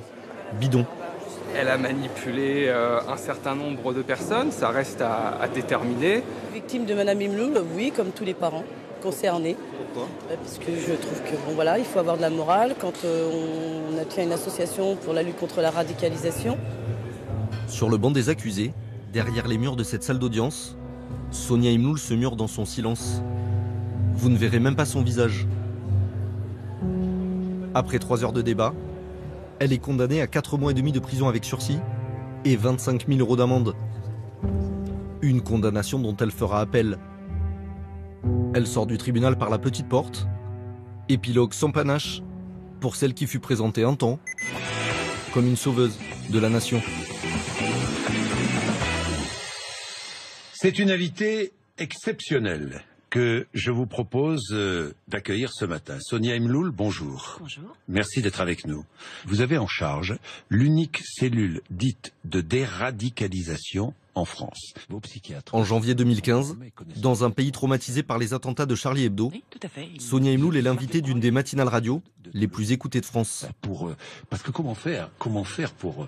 bidon.
Elle a manipulé un certain nombre de personnes, ça reste à déterminer.
Victime de Madame Imloul, oui, comme tous les parents concernés.
Pourquoi?
Parce que je trouve que bon voilà, il faut avoir de la morale quand on tient une association pour la lutte contre la radicalisation.
Sur le banc des accusés, derrière les murs de cette salle d'audience, Sonia Imloul se mure dans son silence. Vous ne verrez même pas son visage. Après 3 heures de débat, elle est condamnée à 4 mois et demi de prison avec sursis et 25 000 euros d'amende. Une condamnation dont elle fera appel. Elle sort du tribunal par la petite porte. Épilogue sans panache pour celle qui fut présentée un temps comme une sauveuse de la nation.
C'est une invitée exceptionnelle que je vous propose d'accueillir ce matin. Sonia Imloul, bonjour.
Bonjour.
Merci d'être avec nous. Vous avez en charge l'unique cellule dite de déradicalisation en France. Vos psychiatres.
En janvier 2015, dans un pays traumatisé par les attentats de Charlie Hebdo,
Oui, tout à fait.
Sonia Imloul est l'invitée d'une des matinales radio les plus écoutées de France.
Parce que comment faire pour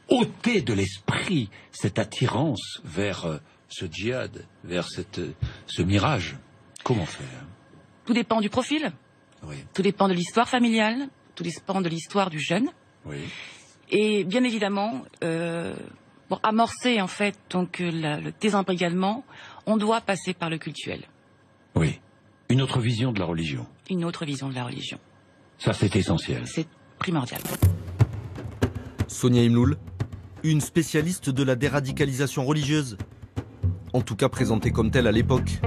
ôter de l'esprit cette attirance vers ce djihad, vers ce mirage? Comment faire?
Tout dépend du profil.
Oui.
Tout dépend de l'histoire familiale. Tout dépend de l'histoire du jeune.
Oui.
Et bien évidemment, pour amorcer en fait donc le désembrigadement, on doit passer par le cultuel.
Oui. Une autre vision de la religion.
Une autre vision de la religion.
Ça, c'est essentiel.
C'est primordial.
Sonia Imloul, une spécialiste de la déradicalisation religieuse. En tout cas présentée comme telle à l'époque.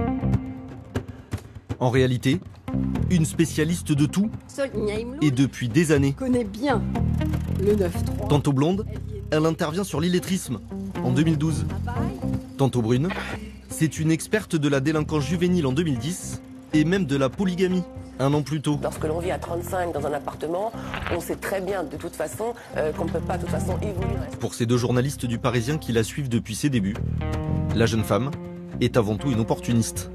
En réalité, une spécialiste de tout et depuis des années.
Connaît bien le 9-3.
Tantôt blonde, elle intervient sur l'illettrisme en 2012. Tantôt brune, c'est une experte de la délinquance juvénile en 2010 et même de la polygamie un an plus tôt.
Lorsque l'on vit à 35 dans un appartement, on sait très bien de toute façon qu'on ne peut pas de toute façon évoluer.
Pour ces deux journalistes du Parisien qui la suivent depuis ses débuts, la jeune femme est avant tout une opportuniste.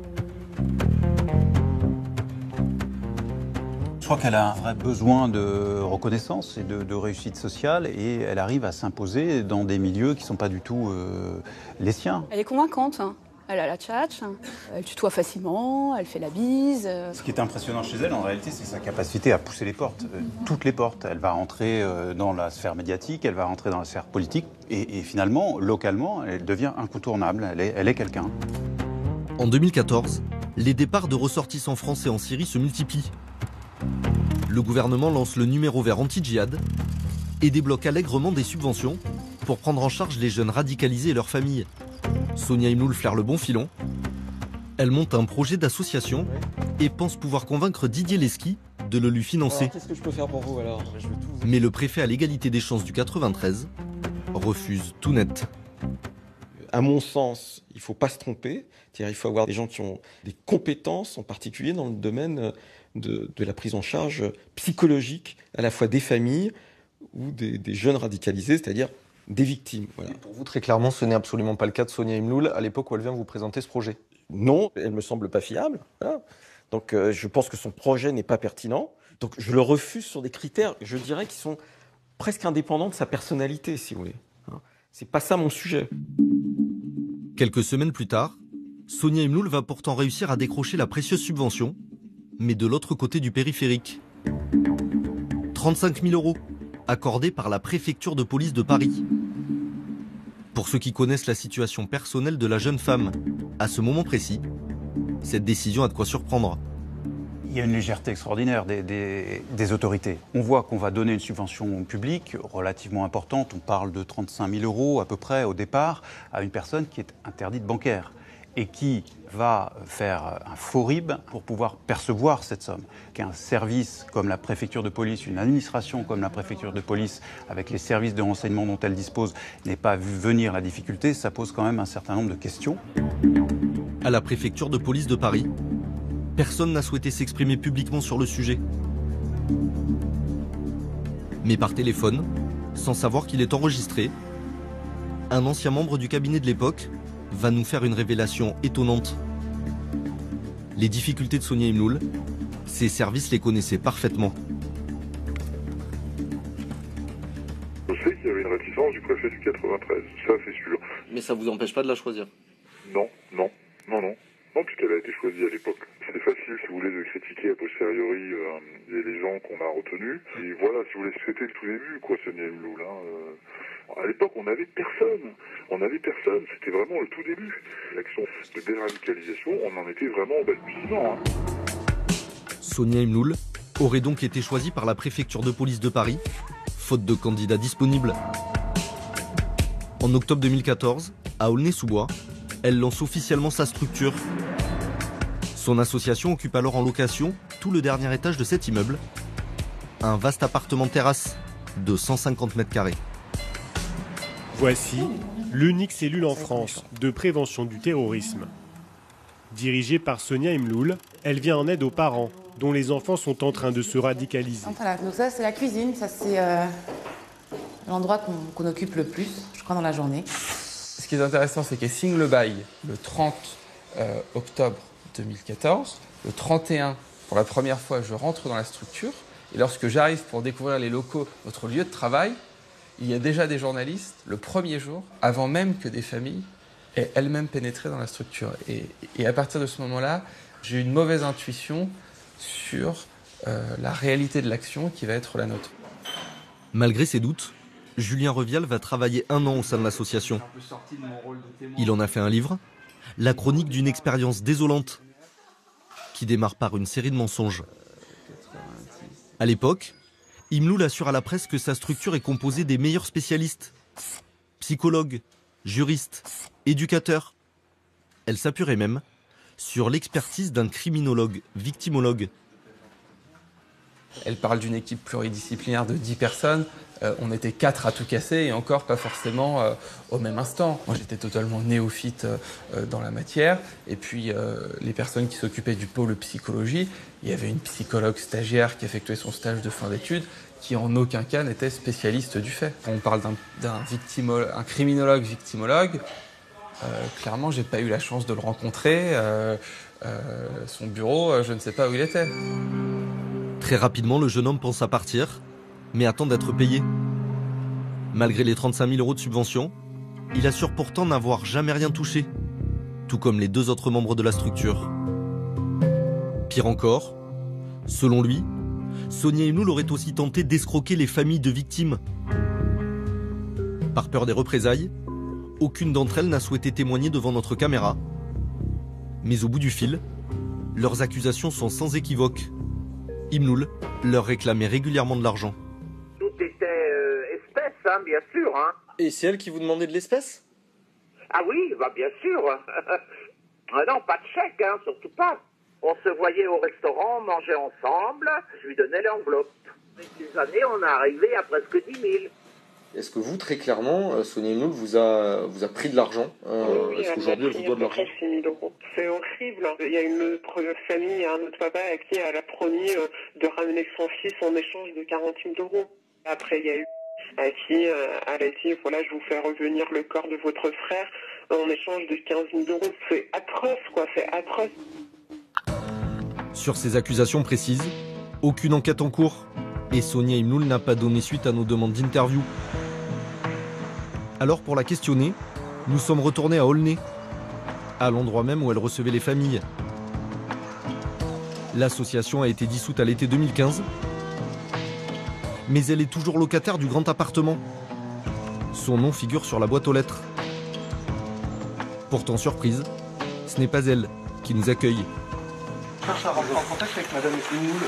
Je crois qu'elle a un vrai besoin de reconnaissance et de réussite sociale et elle arrive à s'imposer dans des milieux qui ne sont pas du tout les siens.
Elle est convaincante. Elle a la tchatche, elle tutoie facilement, elle fait la bise.
Ce qui est impressionnant chez elle, en réalité, c'est sa capacité à pousser les portes, toutes les portes. Elle va rentrer dans la sphère médiatique, elle va rentrer dans la sphère politique et finalement, localement, elle devient incontournable, elle est quelqu'un.
En 2014, les départs de ressortissants français en Syrie se multiplient. Le gouvernement lance le numéro vert anti-djihad et débloque allègrement des subventions pour prendre en charge les jeunes radicalisés et leurs familles. Sonia Imloul flaire le bon filon. Elle monte un projet d'association et pense pouvoir convaincre Didier Lesky de le lui financer.
Qu'est-ce que je peux faire pour vous alors?
Mais le préfet à l'égalité des chances du 93 refuse tout net.
À mon sens, il ne faut pas se tromper. Il faut avoir des gens qui ont des compétences, en particulier dans le domaine de la prise en charge psychologique, à la fois des familles ou des jeunes radicalisés, c'est-à-dire des victimes. Voilà. Pour vous, très clairement, ce n'est absolument pas le cas de Sonia Imloul à l'époque où elle vient vous présenter ce projet. Non, elle me semble pas fiable. Voilà. Donc je pense que son projet n'est pas pertinent. Donc je le refuse sur des critères, je dirais, qui sont presque indépendants de sa personnalité, si vous voulez. C'est pas ça mon sujet.
Quelques semaines plus tard, Sonia Imloul va pourtant réussir à décrocher la précieuse subvention, mais de l'autre côté du périphérique. 35 000 € accordés par la préfecture de police de Paris. Pour ceux qui connaissent la situation personnelle de la jeune femme, à ce moment précis, cette décision a de quoi surprendre.
Il y a une légèreté extraordinaire des autorités. On voit qu'on va donner une subvention publique relativement importante, on parle de 35 000 € à peu près au départ, à une personne qui est interdite bancaire et qui va faire un faux RIB pour pouvoir percevoir cette somme. Qu'un service comme la préfecture de police, une administration comme la préfecture de police, avec les services de renseignement dont elle dispose, n'ait pas vu venir la difficulté, ça pose quand même un certain nombre de questions.
À la préfecture de police de Paris, personne n'a souhaité s'exprimer publiquement sur le sujet. Mais par téléphone, sans savoir qu'il est enregistré, un ancien membre du cabinet de l'époque va nous faire une révélation étonnante. Les difficultés de Sonia Imloul, ses services les connaissaient parfaitement.
Je sais qu'il y avait une réticence du préfet du 93, ça c'est sûr.
Mais ça vous empêche pas de la choisir?
Non, puisqu'elle a été choisie à l'époque. C'est facile, si vous voulez, de critiquer a posteriori les gens qu'on a retenus. Et voilà, si vous voulez, c'était le tout début, quoi, Sonia Imloul. À l'époque, on n'avait personne. C'était vraiment le tout début. L'action de déradicalisation, on en était vraiment au balbutiement.
Sonia Imloul aurait donc été choisie par la préfecture de police de Paris, faute de candidats disponibles. En octobre 2014, à Aulnay-sous-Bois, elle lance officiellement sa structure. Son association occupe alors en location tout le dernier étage de cet immeuble. Un vaste appartement terrasse de 150 mètres carrés.
Voici l'unique cellule en France de prévention du terrorisme. Dirigée par Sonia Imloul, elle vient en aide aux parents dont les enfants sont en train de se radicaliser.
Voilà, donc ça c'est la cuisine, ça c'est l'endroit qu'on occupe le plus, je crois, dans la journée.
Ce qui est intéressant, c'est qu'elle signe le bail le 30 octobre 2014. Le 31, pour la première fois, je rentre dans la structure. Et lorsque j'arrive pour découvrir les locaux, notre lieu de travail, il y a déjà des journalistes, le premier jour, avant même que des familles aient elles-mêmes pénétré dans la structure. Et à partir de ce moment-là, j'ai eu une mauvaise intuition sur la réalité de l'action qui va être la nôtre.
Malgré ses doutes, Julien Revial va travailler 1 an au sein de l'association. Il en a fait un livre, la chronique d'une expérience désolante, qui démarre par une série de mensonges. À l'époque, Imloul assure à la presse que sa structure est composée des meilleurs spécialistes, psychologues, juristes, éducateurs. Elle s'appuierait même sur l'expertise d'un criminologue, victimologue.
Elle parle d'une équipe pluridisciplinaire de 10 personnes. On était 4 à tout casser et encore pas forcément au même instant. Moi j'étais totalement néophyte dans la matière. Et puis les personnes qui s'occupaient du pôle psychologie, il y avait une psychologue stagiaire qui effectuait son stage de fin d'études qui en aucun cas n'était spécialiste du fait. Quand on parle d'un criminologue victimologue, clairement j'ai pas eu la chance de le rencontrer. Son bureau, je ne sais pas où il était.
Très rapidement, le jeune homme pense à partir, mais attend d'être payé. Malgré les 35 000 € de subvention, il assure pourtant n'avoir jamais rien touché, tout comme les 2 autres membres de la structure. Pire encore, selon lui, Sonia Imloul aurait aussi tenté d'escroquer les familles de victimes. Par peur des représailles, aucune d'entre elles n'a souhaité témoigner devant notre caméra. Mais au bout du fil, leurs accusations sont sans équivoque. Imloul leur réclamait régulièrement de l'argent.
Tout était espèce, hein, bien sûr. Hein.
Et c'est elle qui vous demandait de l'espèce?
Ah oui, bah bien sûr. Non, pas de chèque, hein, surtout pas. On se voyait au restaurant, on mangeait ensemble, je lui donnais l'enveloppe. Avec les années, on est arrivé à presque 10 000.
Est-ce que vous, très clairement, Sonia Imloul vous a pris de l'argent?
Oui,
est-ce qu'aujourd'hui, elle vous doit de l'argent?
6 000 €. C'est horrible. Il y a une autre famille, un autre papa à qui elle a promis de ramener son fils en échange de 40 000 €. Après, il y a eu à qui elle a dit, voilà, je vous fais revenir le corps de votre frère en échange de 15 000 €. C'est atroce, quoi, c'est atroce.
Sur ces accusations précises, aucune enquête en cours. Et Sonia Imloul n'a pas donné suite à nos demandes d'interview. Alors pour la questionner, nous sommes retournés à Aulnay, à l'endroit même où elle recevait les familles. L'association a été dissoute à l'été 2015, mais elle est toujours locataire du grand appartement. Son nom figure sur la boîte aux lettres. Pourtant surprise, ce n'est pas elle qui nous accueille.
Je cherche à rentrer en contact avec Madame Imloul.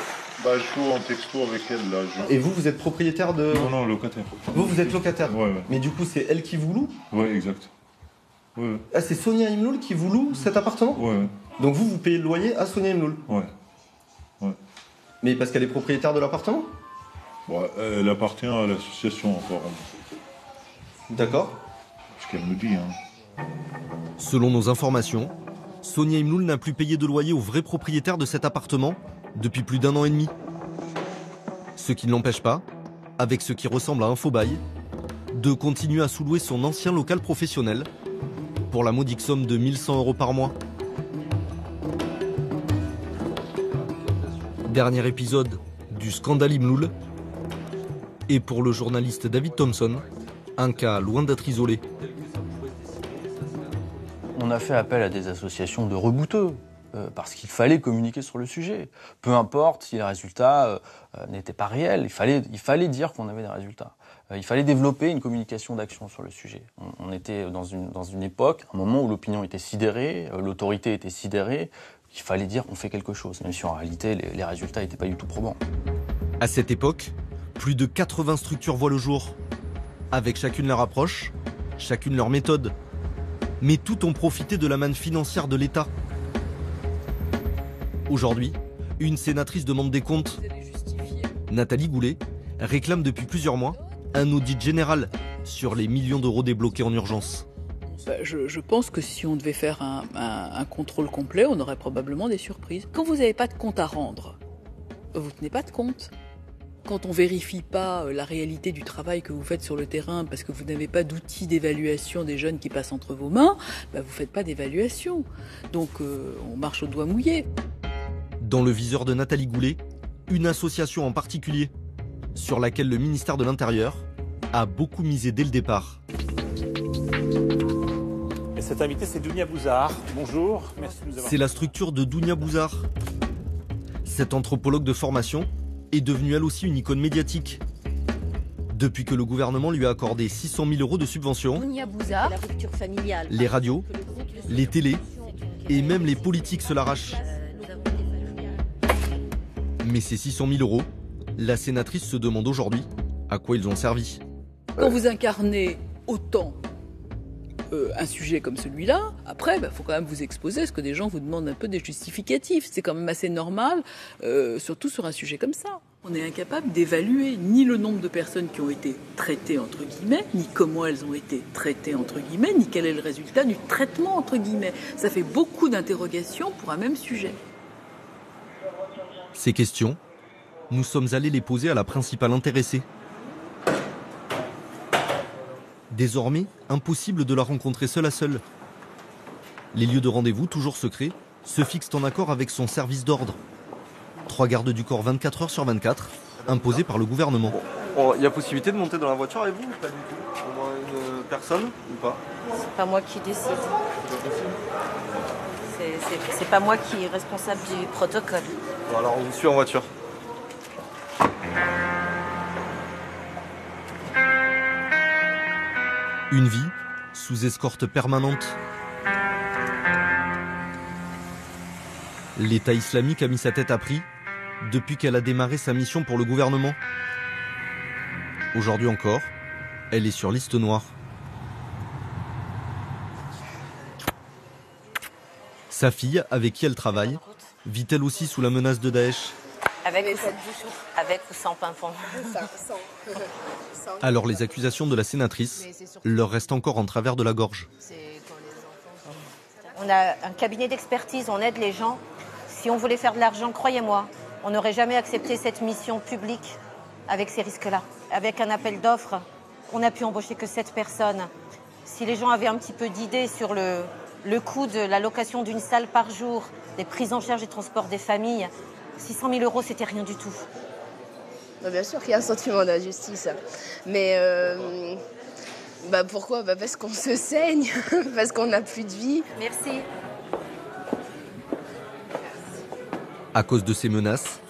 Bah, je suis en texto avec elle, là.
Et vous êtes propriétaire de...
Non, locataire.
Vous êtes locataire?
Ouais.
Mais du coup, c'est elle qui vous loue?
Ouais, exact. Ouais.
Ah, c'est Sonia Imloul qui vous loue cet appartement?
Ouais.
Donc vous payez le loyer à Sonia Imloul?
Ouais.
Mais parce qu'elle est propriétaire de l'appartement?
Ouais, elle appartient à l'association encore.
D'accord.
Ce qu'elle me dit, hein.
Selon nos informations, Sonia Imloul n'a plus payé de loyer au vrai propriétaire de cet appartement depuis plus d'1 an et demi. Ce qui ne l'empêche pas, avec ce qui ressemble à un faux bail, de continuer à sous-louer son ancien local professionnel pour la modique somme de 1 100 € par mois. Dernier épisode du scandale Imloul. Et pour le journaliste David Thompson, un cas loin d'être isolé.
On a fait appel à des associations de rebouteux, parce qu'il fallait communiquer sur le sujet. Peu importe si les résultats n'étaient pas réels, il fallait dire qu'on avait des résultats. Il fallait développer une communication d'action sur le sujet. On était dans une époque, un moment où l'opinion était sidérée, l'autorité était sidérée. Il fallait dire qu'on fait quelque chose, même si en réalité les résultats n'étaient pas du tout probants.
À cette époque, plus de 80 structures voient le jour, avec chacune leur approche, chacune leur méthode. mais tout ont profité de la manne financière de l'État. Aujourd'hui, une sénatrice demande des comptes. Nathalie Goulet réclame depuis plusieurs mois un audit général sur les millions d'euros débloqués en urgence.
Je pense que si on devait faire un contrôle complet, on aurait probablement des surprises. Quand vous n'avez pas de compte à rendre, vous ne tenez pas de compte. Quand on ne vérifie pas la réalité du travail que vous faites sur le terrain parce que vous n'avez pas d'outils d'évaluation des jeunes qui passent entre vos mains, vous ne faites pas d'évaluation. Donc on marche au doigt mouillé.
Dans le viseur de Nathalie Goulet, une association en particulier, sur laquelle le ministère de l'Intérieur a beaucoup misé dès le départ.
Et cette invitée, c'est Dounia Bouzard. Bonjour, merci de nous avoir...
C'est la structure de Dounia Bouzard. Cette anthropologue de formation est devenue elle aussi une icône médiatique. Depuis que le gouvernement lui a accordé 600 000 euros de subventions,
Dounia Bouzard, la rupture familiale.
Les radios, les télés et même les politiques se l'arrachent. Mais ces 600 000 euros, la sénatrice se demande aujourd'hui à quoi ils ont servi.
Quand vous incarnez autant un sujet comme celui-là, après, faut quand même vous exposer à ce que des gens vous demandent un peu des justificatifs. C'est quand même assez normal, surtout sur un sujet comme ça. On est incapable d'évaluer ni le nombre de personnes qui ont été traitées, entre guillemets, ni comment elles ont été traitées, entre guillemets, ni quel est le résultat du traitement, entre guillemets. Ça fait beaucoup d'interrogations pour un même sujet.
Ces questions, nous sommes allés les poser à la principale intéressée. Désormais, impossible de la rencontrer seule à seule. Les lieux de rendez-vous, toujours secrets, se fixent en accord avec son service d'ordre. 3 gardes du corps 24 heures sur 24, imposés par le gouvernement.
Il y a possibilité de monter dans la voiture avec vous ou pas du tout? Au moins une personne ou pas?
C'est pas moi qui décide. C'est pas moi qui est responsable du protocole.
Bon, alors on vous suit en voiture.
Une vie sous escorte permanente. L'État islamique a mis sa tête à prix depuis qu'elle a démarré sa mission pour le gouvernement. Aujourd'hui encore, elle est sur liste noire. Sa fille, avec qui elle travaille, vit elle aussi sous la menace de Daesh.
Avec ou sans pimpon.
Alors les accusations de la sénatrice leur restent encore en travers de la gorge.
On a un cabinet d'expertise, on aide les gens. Si on voulait faire de l'argent, croyez-moi, on n'aurait jamais accepté cette mission publique avec ces risques-là. Avec un appel d'offres, on n'a pu embaucher que 7 personnes. Si les gens avaient un petit peu d'idées sur le coût de la location d'une salle par jour, des prises en charge et transports des familles, 600 000 euros, c'était rien du tout.
Bien sûr qu'il y a un sentiment d'injustice. Mais pourquoi? Parce qu'on se saigne, parce qu'on n'a plus de vie.
Merci.
À cause de ces menaces,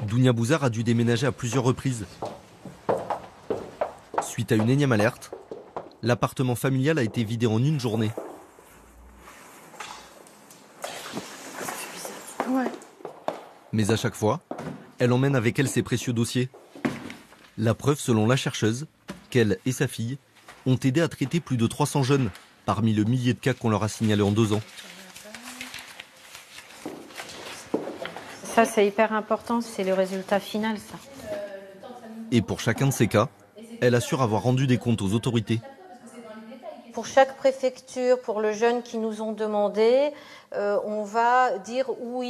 Dounia Bouzard a dû déménager à plusieurs reprises. Suite à une énième alerte, l'appartement familial a été vidé en une journée.
Ouais.
Mais à chaque fois, elle emmène avec elle ses précieux dossiers. La preuve, selon la chercheuse, qu'elle et sa fille ont aidé à traiter plus de 300 jeunes parmi le millier de cas qu'on leur a signalés en 2 ans.
Ça, c'est hyper important, c'est le résultat final, ça.
Et pour chacun de ces cas, elle assure avoir rendu des comptes aux autorités.
Pour chaque préfecture, pour le jeune qui nous ont demandé, on va dire où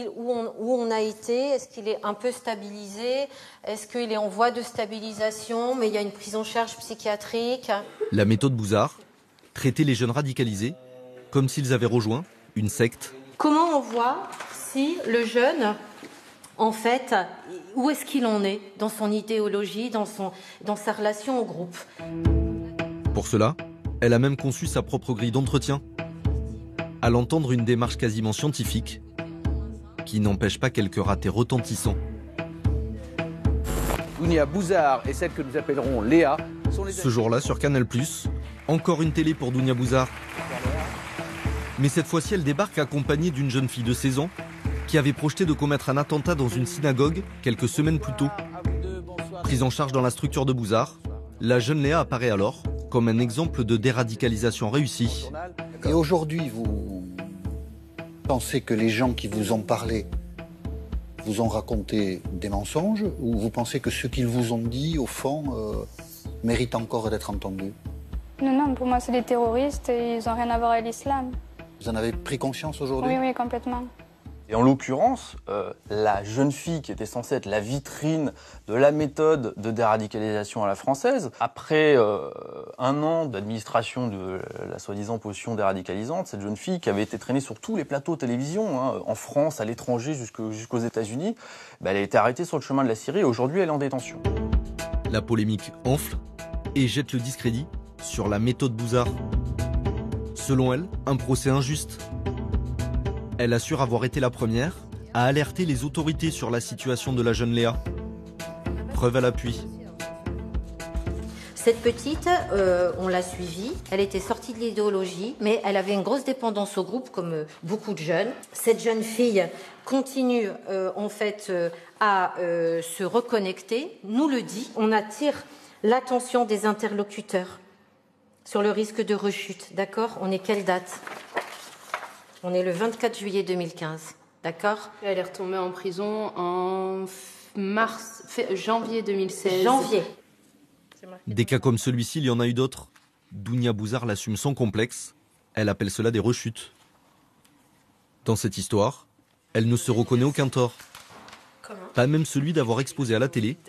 on a été, est-ce qu'il est un peu stabilisé, est-ce qu'il est en voie de stabilisation, mais il y a une prise en charge psychiatrique.
La méthode Bouzard, traiter les jeunes radicalisés comme s'ils avaient rejoint une secte.
Comment on voit si le jeune, en fait, où est-ce qu'il en est dans son idéologie, dans sa relation au groupe?
Pour cela, elle a même conçu sa propre grille d'entretien. À l'entendre, une démarche quasiment scientifique qui n'empêche pas quelques ratés retentissants.
Dounia Bouzard et celle que nous appellerons Léa sont les...
Ce jour-là, sur Canal+, encore une télé pour Dounia Bouzard. Mais cette fois-ci, elle débarque accompagnée d'une jeune fille de 16 ans qui avait projeté de commettre un attentat dans une synagogue quelques semaines plus tôt. Prise en charge dans la structure de Bouzard, la jeune Léa apparaît alors comme un exemple de déradicalisation réussie.
Et aujourd'hui, vous pensez que les gens qui vous ont parlé vous ont raconté des mensonges, ou vous pensez que ce qu'ils vous ont dit, au fond, méritent encore d'être entendus?
Non, pour moi, c'est des terroristes et ils n'ont rien à voir avec l'islam.
Vous en avez pris conscience aujourd'hui?
Oui, complètement.
Et en l'occurrence, la jeune fille qui était censée être la vitrine de la méthode de déradicalisation à la française, après 1 an d'administration de la soi-disant potion déradicalisante, cette jeune fille qui avait été traînée sur tous les plateaux de télévision, en France, à l'étranger, jusqu'aux États-Unis, elle a été arrêtée sur le chemin de la Syrie et aujourd'hui elle est en détention.
La polémique enfle et jette le discrédit sur la méthode Bouzard. Selon elle, un procès injuste. Elle assure avoir été la première à alerter les autorités sur la situation de la jeune Léa. Preuve à l'appui.
Cette petite, on l'a suivie, elle était sortie de l'idéologie, mais elle avait une grosse dépendance au groupe, comme beaucoup de jeunes. Cette jeune fille continue à se reconnecter, nous le dit. On attire l'attention des interlocuteurs sur le risque de rechute, d'accord? On est quelle date? On est le 24 juillet 2015, d'accord?
Elle est retombée en prison en janvier 2016.
Janvier.
Des cas comme celui-ci, il y en a eu d'autres. Dounia Bouzard l'assume sans complexe. Elle appelle cela des rechutes. Dans cette histoire, elle ne se reconnaît aucun tort. Pas même celui d'avoir exposé à la télé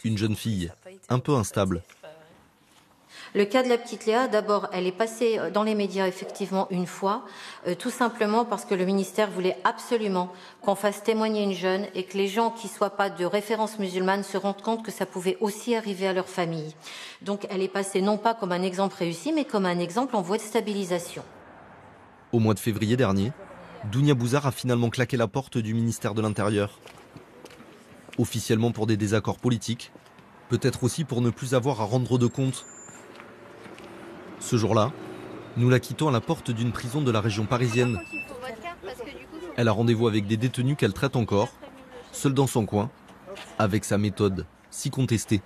une jeune fille un peu instable.
Le cas de la petite Léa, d'abord, elle est passée dans les médias effectivement une fois, tout simplement parce que le ministère voulait absolument qu'on fasse témoigner une jeune et que les gens qui ne soient pas de référence musulmane se rendent compte que ça pouvait aussi arriver à leur famille. Donc elle est passée non pas comme un exemple réussi, mais comme un exemple en voie de stabilisation.
Au mois de février dernier, Dounia Bouzard a finalement claqué la porte du ministère de l'Intérieur. Officiellement pour des désaccords politiques, peut-être aussi pour ne plus avoir à rendre de compte. Ce jour-là, nous la quittons à la porte d'une prison de la région parisienne. Elle a rendez-vous avec des détenus qu'elle traite encore, seule dans son coin, avec sa méthode si contestée.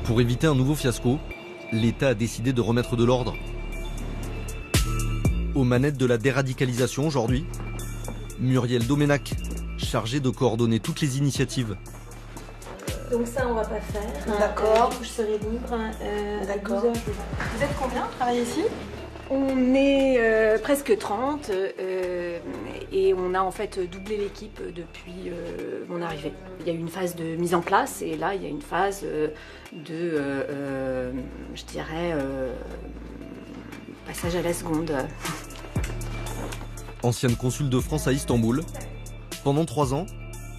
Pour éviter un nouveau fiasco, l'État a décidé de remettre de l'ordre. Aux manettes de la déradicalisation aujourd'hui, Muriel Doménac, chargée de coordonner toutes les initiatives.
Donc ça, on va pas faire.
D'accord.
Je serai libre.
D'accord.
Vous êtes combien à travailler ici? On est presque 30 et on a en fait doublé l'équipe depuis mon arrivée. Il y a eu une phase de mise en place et là, il y a une phase je dirais, passage à la seconde.
Ancienne consul de France à Istanbul, pendant 3 ans,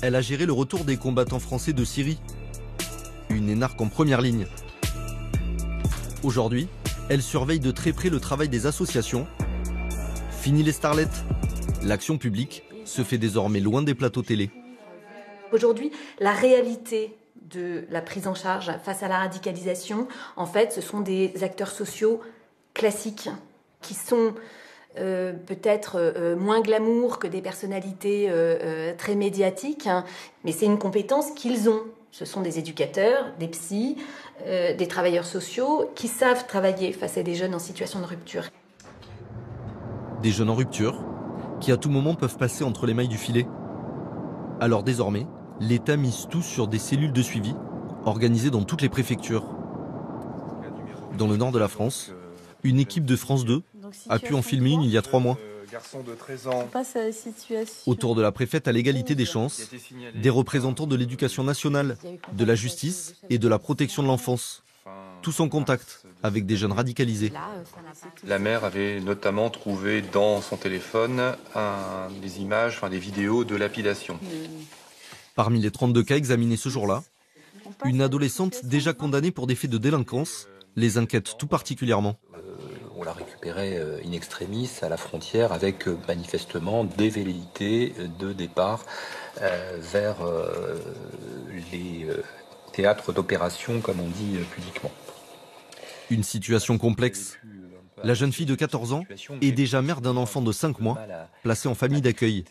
elle a géré le retour des combattants français de Syrie. Une énarque en première ligne. Aujourd'hui, elle surveille de très près le travail des associations. Fini les starlettes. L'action publique se fait désormais loin des plateaux télé.
Aujourd'hui, la réalité de la prise en charge face à la radicalisation, en fait, ce sont des acteurs sociaux classiques qui sont peut-être moins glamour que des personnalités très médiatiques, hein, mais c'est une compétence qu'ils ont. Ce sont des éducateurs, des psys, des travailleurs sociaux qui savent travailler face à des jeunes en situation de rupture.
Des jeunes en rupture qui à tout moment peuvent passer entre les mailles du filet. Alors désormais, l'État mise tout sur des cellules de suivi organisées dans toutes les préfectures. Dans le nord de la France, une équipe de France 2 a pu en filmer une il y a 3 mois.
Garçon de 13 ans.
Autour de la préfète à l'égalité des chances, des représentants de l'éducation nationale, de la justice et de la protection de l'enfance. Tous en contact avec des jeunes radicalisés.
La mère avait notamment trouvé dans son téléphone des images, des vidéos de lapidation.
Parmi les 32 cas examinés ce jour-là, une adolescente déjà condamnée pour des faits de délinquance les inquiète tout particulièrement.
On l'a récupéré in extremis à la frontière avec manifestement des velléités de départ vers les théâtres d'opération, comme on dit publiquement.
Une situation complexe. La jeune fille de 14 ans est déjà mère d'un enfant de 5 mois, placé en famille d'accueil.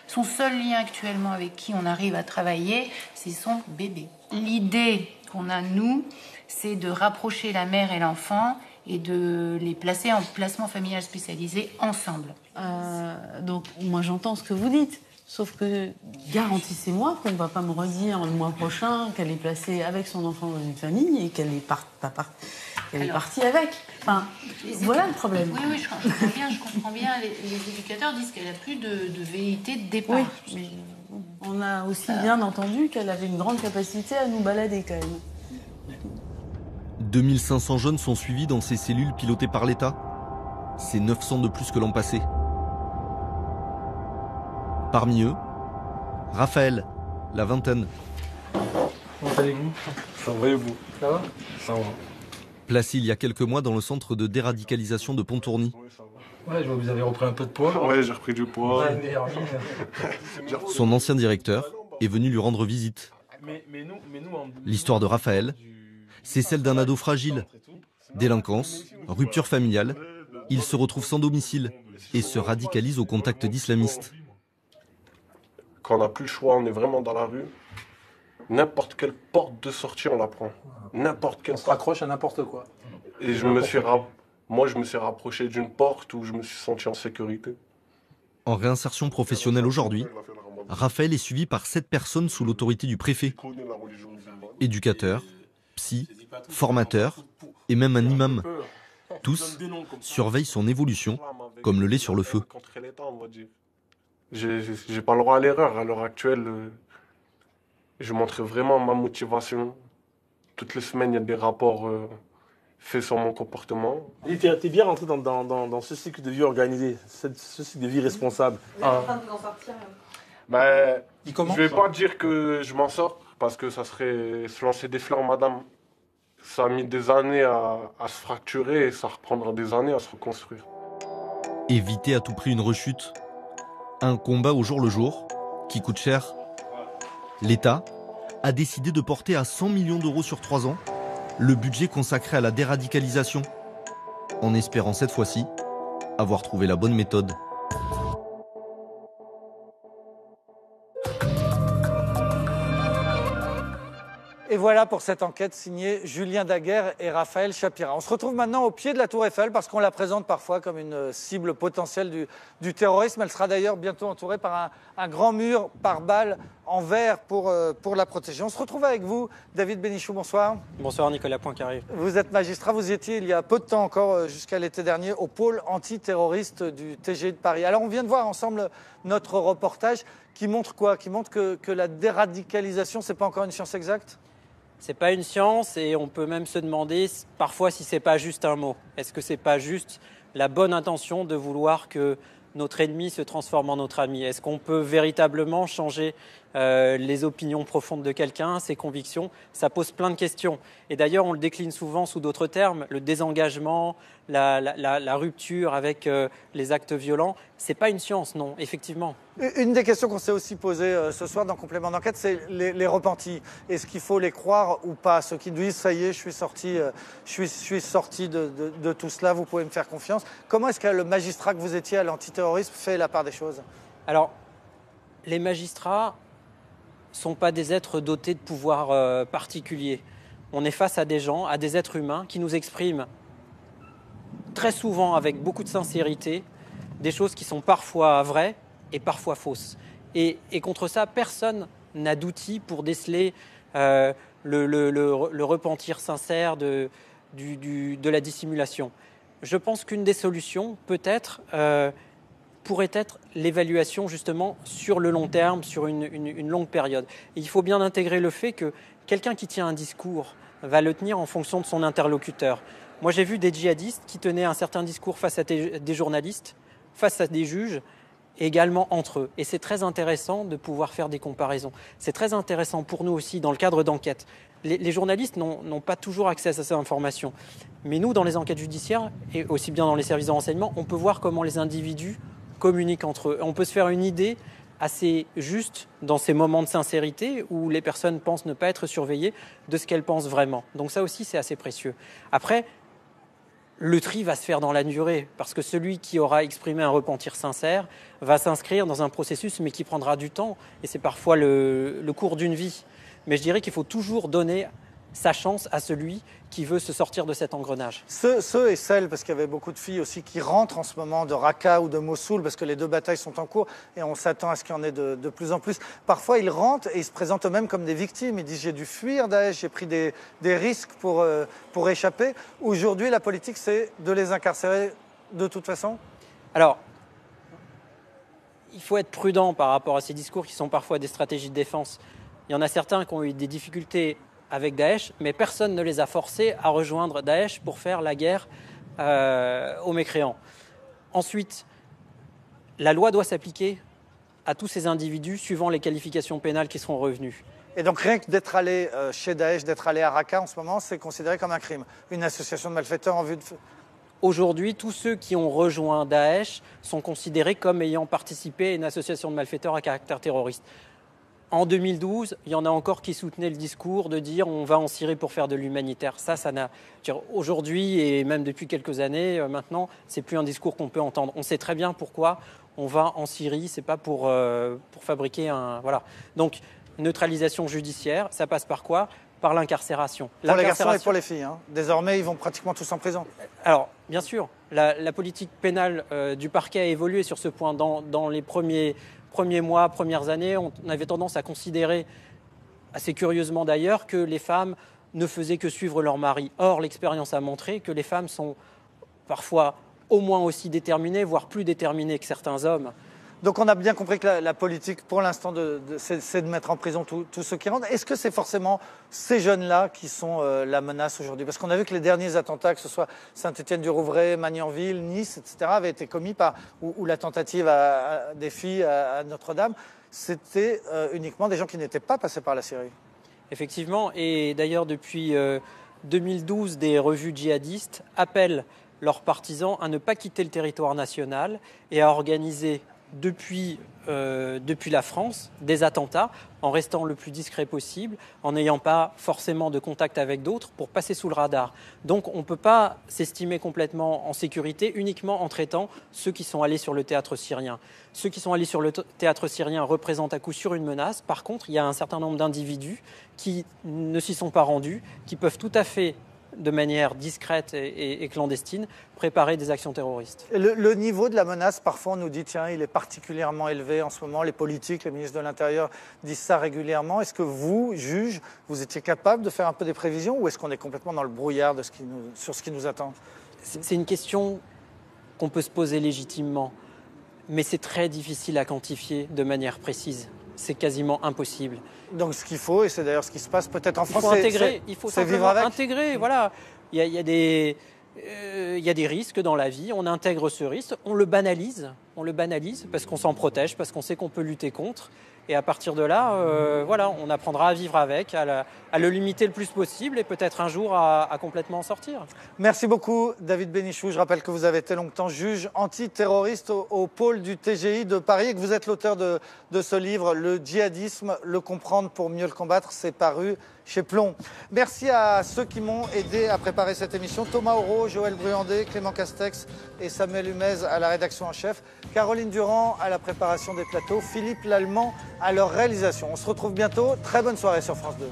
Son seul lien actuellement avec qui on arrive à travailler, c'est son bébé. L'idée
qu'on a, nous, c'est de rapprocher la mère et l'enfant et de les placer en placement familial spécialisé ensemble.
Donc, moi, j'entends ce que vous dites. Sauf que garantissez-moi qu'on ne va pas me redire le mois prochain qu'elle est placée avec son enfant dans une famille et qu'elle est, est partie avec. Enfin, voilà le problème.
Oui, je comprends bien. Les éducateurs disent qu'elle n'a plus de velléité de départ.
Oui, mais on a aussi bien entendu qu'elle avait une grande capacité à nous balader quand même.
2500 jeunes sont suivis dans ces cellules pilotées par l'État. C'est 900 de plus que l'an passé. Parmi eux, Raphaël, la vingtaine.
Comment allez-vous? Ça va et vous? Ça va? Ça va.
Placé il y a quelques mois dans le centre de déradicalisation de Pontourny.
Ouais, je vois que vous avez repris un peu de poids. Ouais, j'ai repris du poids.
Son ancien directeur est venu lui rendre visite. L'histoire de Raphaël, c'est celle d'un ado fragile. Délinquance, rupture familiale, il se retrouve sans domicile et se radicalise au contact d'islamistes.
Quand on n'a plus le choix, on est vraiment dans la rue. N'importe quelle porte de sortie, on la prend. N'importe quelle. On se raccroche à n'importe quoi. Et je me suis rapproché d'une porte où je me suis senti en sécurité.
En réinsertion professionnelle aujourd'hui, Raphaël est suivi par 7 personnes sous l'autorité du préfet. Éducateurs, psy, formateurs et même un imam. Tous surveillent son évolution comme le lait sur le feu.
J'ai pas le droit à l'erreur. À l'heure actuelle, je montre vraiment ma motivation. Toutes les semaines, il y a des rapports faits sur mon comportement.
Et t'es bien rentré dans ce cycle de vie organisé, ce cycle de vie responsable.
Je vais pas dire que je m'en sors, parce que ça serait se lancer des fleurs, madame. Ça a mis des années à se fracturer et ça reprendra des années à se reconstruire.
Éviter à tout prix une rechute. Un combat au jour le jour, qui coûte cher. L'État a décidé de porter à 100 millions d'euros sur 3 ans le budget consacré à la déradicalisation, en espérant cette fois-ci avoir trouvé la bonne méthode.
Et voilà pour cette enquête signée Julien Daguerre et Raphaël Chapira. On se retrouve maintenant au pied de la Tour Eiffel parce qu'on la présente parfois comme une cible potentielle du terrorisme. Elle sera d'ailleurs bientôt entourée par un grand mur par balles en verre pour la protéger. On se retrouve avec vous, David Bénichou, bonsoir.
Bonsoir Nicolas Poincaré.
Vous êtes magistrat, vous y étiez il y a peu de temps encore, jusqu'à l'été dernier, au pôle antiterroriste du TGI de Paris. Alors on vient de voir ensemble notre reportage qui montre quoi? Qui montre que la déradicalisation, c'est pas encore une science exacte?
C'est pas une science et on peut même se demander parfois si c'est pas juste un mot. Est-ce que c'est pas juste la bonne intention de vouloir que notre ennemi se transforme en notre ami? Est-ce qu'on peut véritablement changer les opinions profondes de quelqu'un, ses convictions? Ça pose plein de questions. Et d'ailleurs, on le décline souvent sous d'autres termes, le désengagement, la rupture avec les actes violents. C'est pas une science, non, effectivement.
Une des questions qu'on s'est aussi posées ce soir dans Complément d'enquête, c'est les repentis. Est-ce qu'il faut les croire ou pas? Ceux qui disent, ça y est, je suis sorti de tout cela, vous pouvez me faire confiance. Comment est-ce que le magistrat que vous étiez à l'antiterrorisme fait la part des choses?
Alors, les magistrats ne sont pas des êtres dotés de pouvoirs particuliers. On est face à des gens, à des êtres humains qui nous expriment très souvent avec beaucoup de sincérité des choses qui sont parfois vraies et parfois fausses. Et contre ça, personne n'a d'outils pour déceler le repentir sincère de la dissimulation. Je pense qu'une des solutions, peut-être, pourrait être l'évaluation justement sur le long terme, sur une longue période. Et il faut bien intégrer le fait que quelqu'un qui tient un discours va le tenir en fonction de son interlocuteur. Moi, j'ai vu des djihadistes qui tenaient un certain discours face à des journalistes, face à des juges, et également entre eux. Et c'est très intéressant de pouvoir faire des comparaisons. C'est très intéressant pour nous aussi dans le cadre d'enquêtes. Les journalistes n'ont pas toujours accès à ces informations. Mais nous, dans les enquêtes judiciaires, et aussi bien dans les services de renseignement, on peut voir comment les individus communiquent entre eux. On peut se faire une idée assez juste dans ces moments de sincérité où les personnes pensent ne pas être surveillées de ce qu'elles pensent vraiment. Donc ça aussi, c'est assez précieux. Après, le tri va se faire dans la durée parce que celui qui aura exprimé un repentir sincère va s'inscrire dans un processus mais qui prendra du temps et c'est parfois le cours d'une vie. Mais je dirais qu'il faut toujours donner sa chance à celui qui veut se sortir de cet engrenage.
Ceux et celles, parce qu'il y avait beaucoup de filles aussi qui rentrent en ce moment de Raqqa ou de Mossoul, parce que les deux batailles sont en cours et on s'attend à ce qu'il y en ait de plus en plus. Parfois, ils rentrent et ils se présentent eux-mêmes comme des victimes. Ils disent « j'ai dû fuir Daesh, j'ai pris des risques pour échapper ». Aujourd'hui, la politique, c'est de les incarcérer de toute façon ?
Alors, il faut être prudent par rapport à ces discours qui sont parfois des stratégies de défense. Il y en a certains qui ont eu des difficultés avec Daesh, mais personne ne les a forcés à rejoindre Daesh pour faire la guerre aux mécréants. Ensuite, la loi doit s'appliquer à tous ces individus suivant les qualifications pénales qui seront revenues.
Et donc rien que d'être allé chez Daesh, d'être allé à Raqqa en ce moment, c'est considéré comme un crime, une association de malfaiteurs en vue de...
Aujourd'hui, tous ceux qui ont rejoint Daesh sont considérés comme ayant participé à une association de malfaiteurs à caractère terroriste. En 2012, il y en a encore qui soutenaient le discours de dire on va en Syrie pour faire de l'humanitaire. Ça n'a... Aujourd'hui et même depuis quelques années maintenant, c'est plus un discours qu'on peut entendre. On sait très bien pourquoi on va en Syrie, c'est pas pour fabriquer un... Voilà. Donc, neutralisation judiciaire, ça passe par quoi ? Par l'incarcération.
Pour les garçons et pour les filles. Hein. Désormais, ils vont pratiquement tous en prison.
Alors, bien sûr, la politique pénale du parquet a évolué sur ce point. Dans les premiers mois, premières années, on avait tendance à considérer, assez curieusement d'ailleurs, que les femmes ne faisaient que suivre leur mari. Or, l'expérience a montré que les femmes sont parfois au moins aussi déterminées, voire plus déterminées que certains hommes.
Donc on a bien compris que la politique, pour l'instant, c'est de mettre en prison tous ceux qui rentrent. Est-ce que c'est forcément ces jeunes-là qui sont la menace aujourd'hui ? Parce qu'on a vu que les derniers attentats, que ce soit Saint-Étienne-du-Rouvray, Magnanville, Nice, etc., avaient été commis ou la tentative des filles à Notre-Dame, c'était uniquement des gens qui n'étaient pas passés par la Syrie.
Effectivement, et d'ailleurs depuis 2012, des revues djihadistes appellent leurs partisans à ne pas quitter le territoire national et à organiser depuis la France des attentats en restant le plus discret possible, en n'ayant pas forcément de contact avec d'autres pour passer sous le radar. Donc on ne peut pas s'estimer complètement en sécurité uniquement en traitant ceux qui sont allés sur le théâtre syrien. Ceux qui sont allés sur le théâtre syrien représentent à coup sûr une menace. Par contre, il y a un certain nombre d'individus qui ne s'y sont pas rendus, qui peuvent tout à fait, de manière discrète et clandestine, préparer des actions terroristes.
Le niveau de la menace, parfois on nous dit tiens, il est particulièrement élevé en ce moment. Les politiques, les ministres de l'Intérieur disent ça régulièrement. Est-ce que vous, juge, vous étiez capable de faire un peu des prévisions ou est-ce qu'on est complètement dans le brouillard sur ce qui nous attend ?
C'est une question qu'on peut se poser légitimement, mais c'est très difficile à quantifier de manière précise. C'est quasiment impossible.
Donc ce qu'il faut, et c'est d'ailleurs ce qui se passe peut-être en France,
il faut simplement intégrer. Voilà. Il y a des risques dans la vie, on intègre ce risque, on le banalise parce qu'on s'en protège, parce qu'on sait qu'on peut lutter contre. Et à partir de là, on apprendra à vivre avec, à le limiter le plus possible et peut-être un jour à complètement en sortir.
Merci beaucoup David Bénichou. Je rappelle que vous avez été longtemps juge antiterroriste au pôle du TGI de Paris et que vous êtes l'auteur de ce livre, Le djihadisme, le comprendre pour mieux le combattre. C'est paru chez Plomb. Merci à ceux qui m'ont aidé à préparer cette émission. Thomas Auro, Joël Bruandé, Clément Castex et Samuel Humez à la rédaction en chef. Caroline Durand à la préparation des plateaux. Philippe Lallemand à leur réalisation. On se retrouve bientôt. Très bonne soirée sur France 2.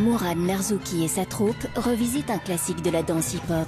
Mourad Merzouki et sa troupe revisitent un classique de la danse hip-hop.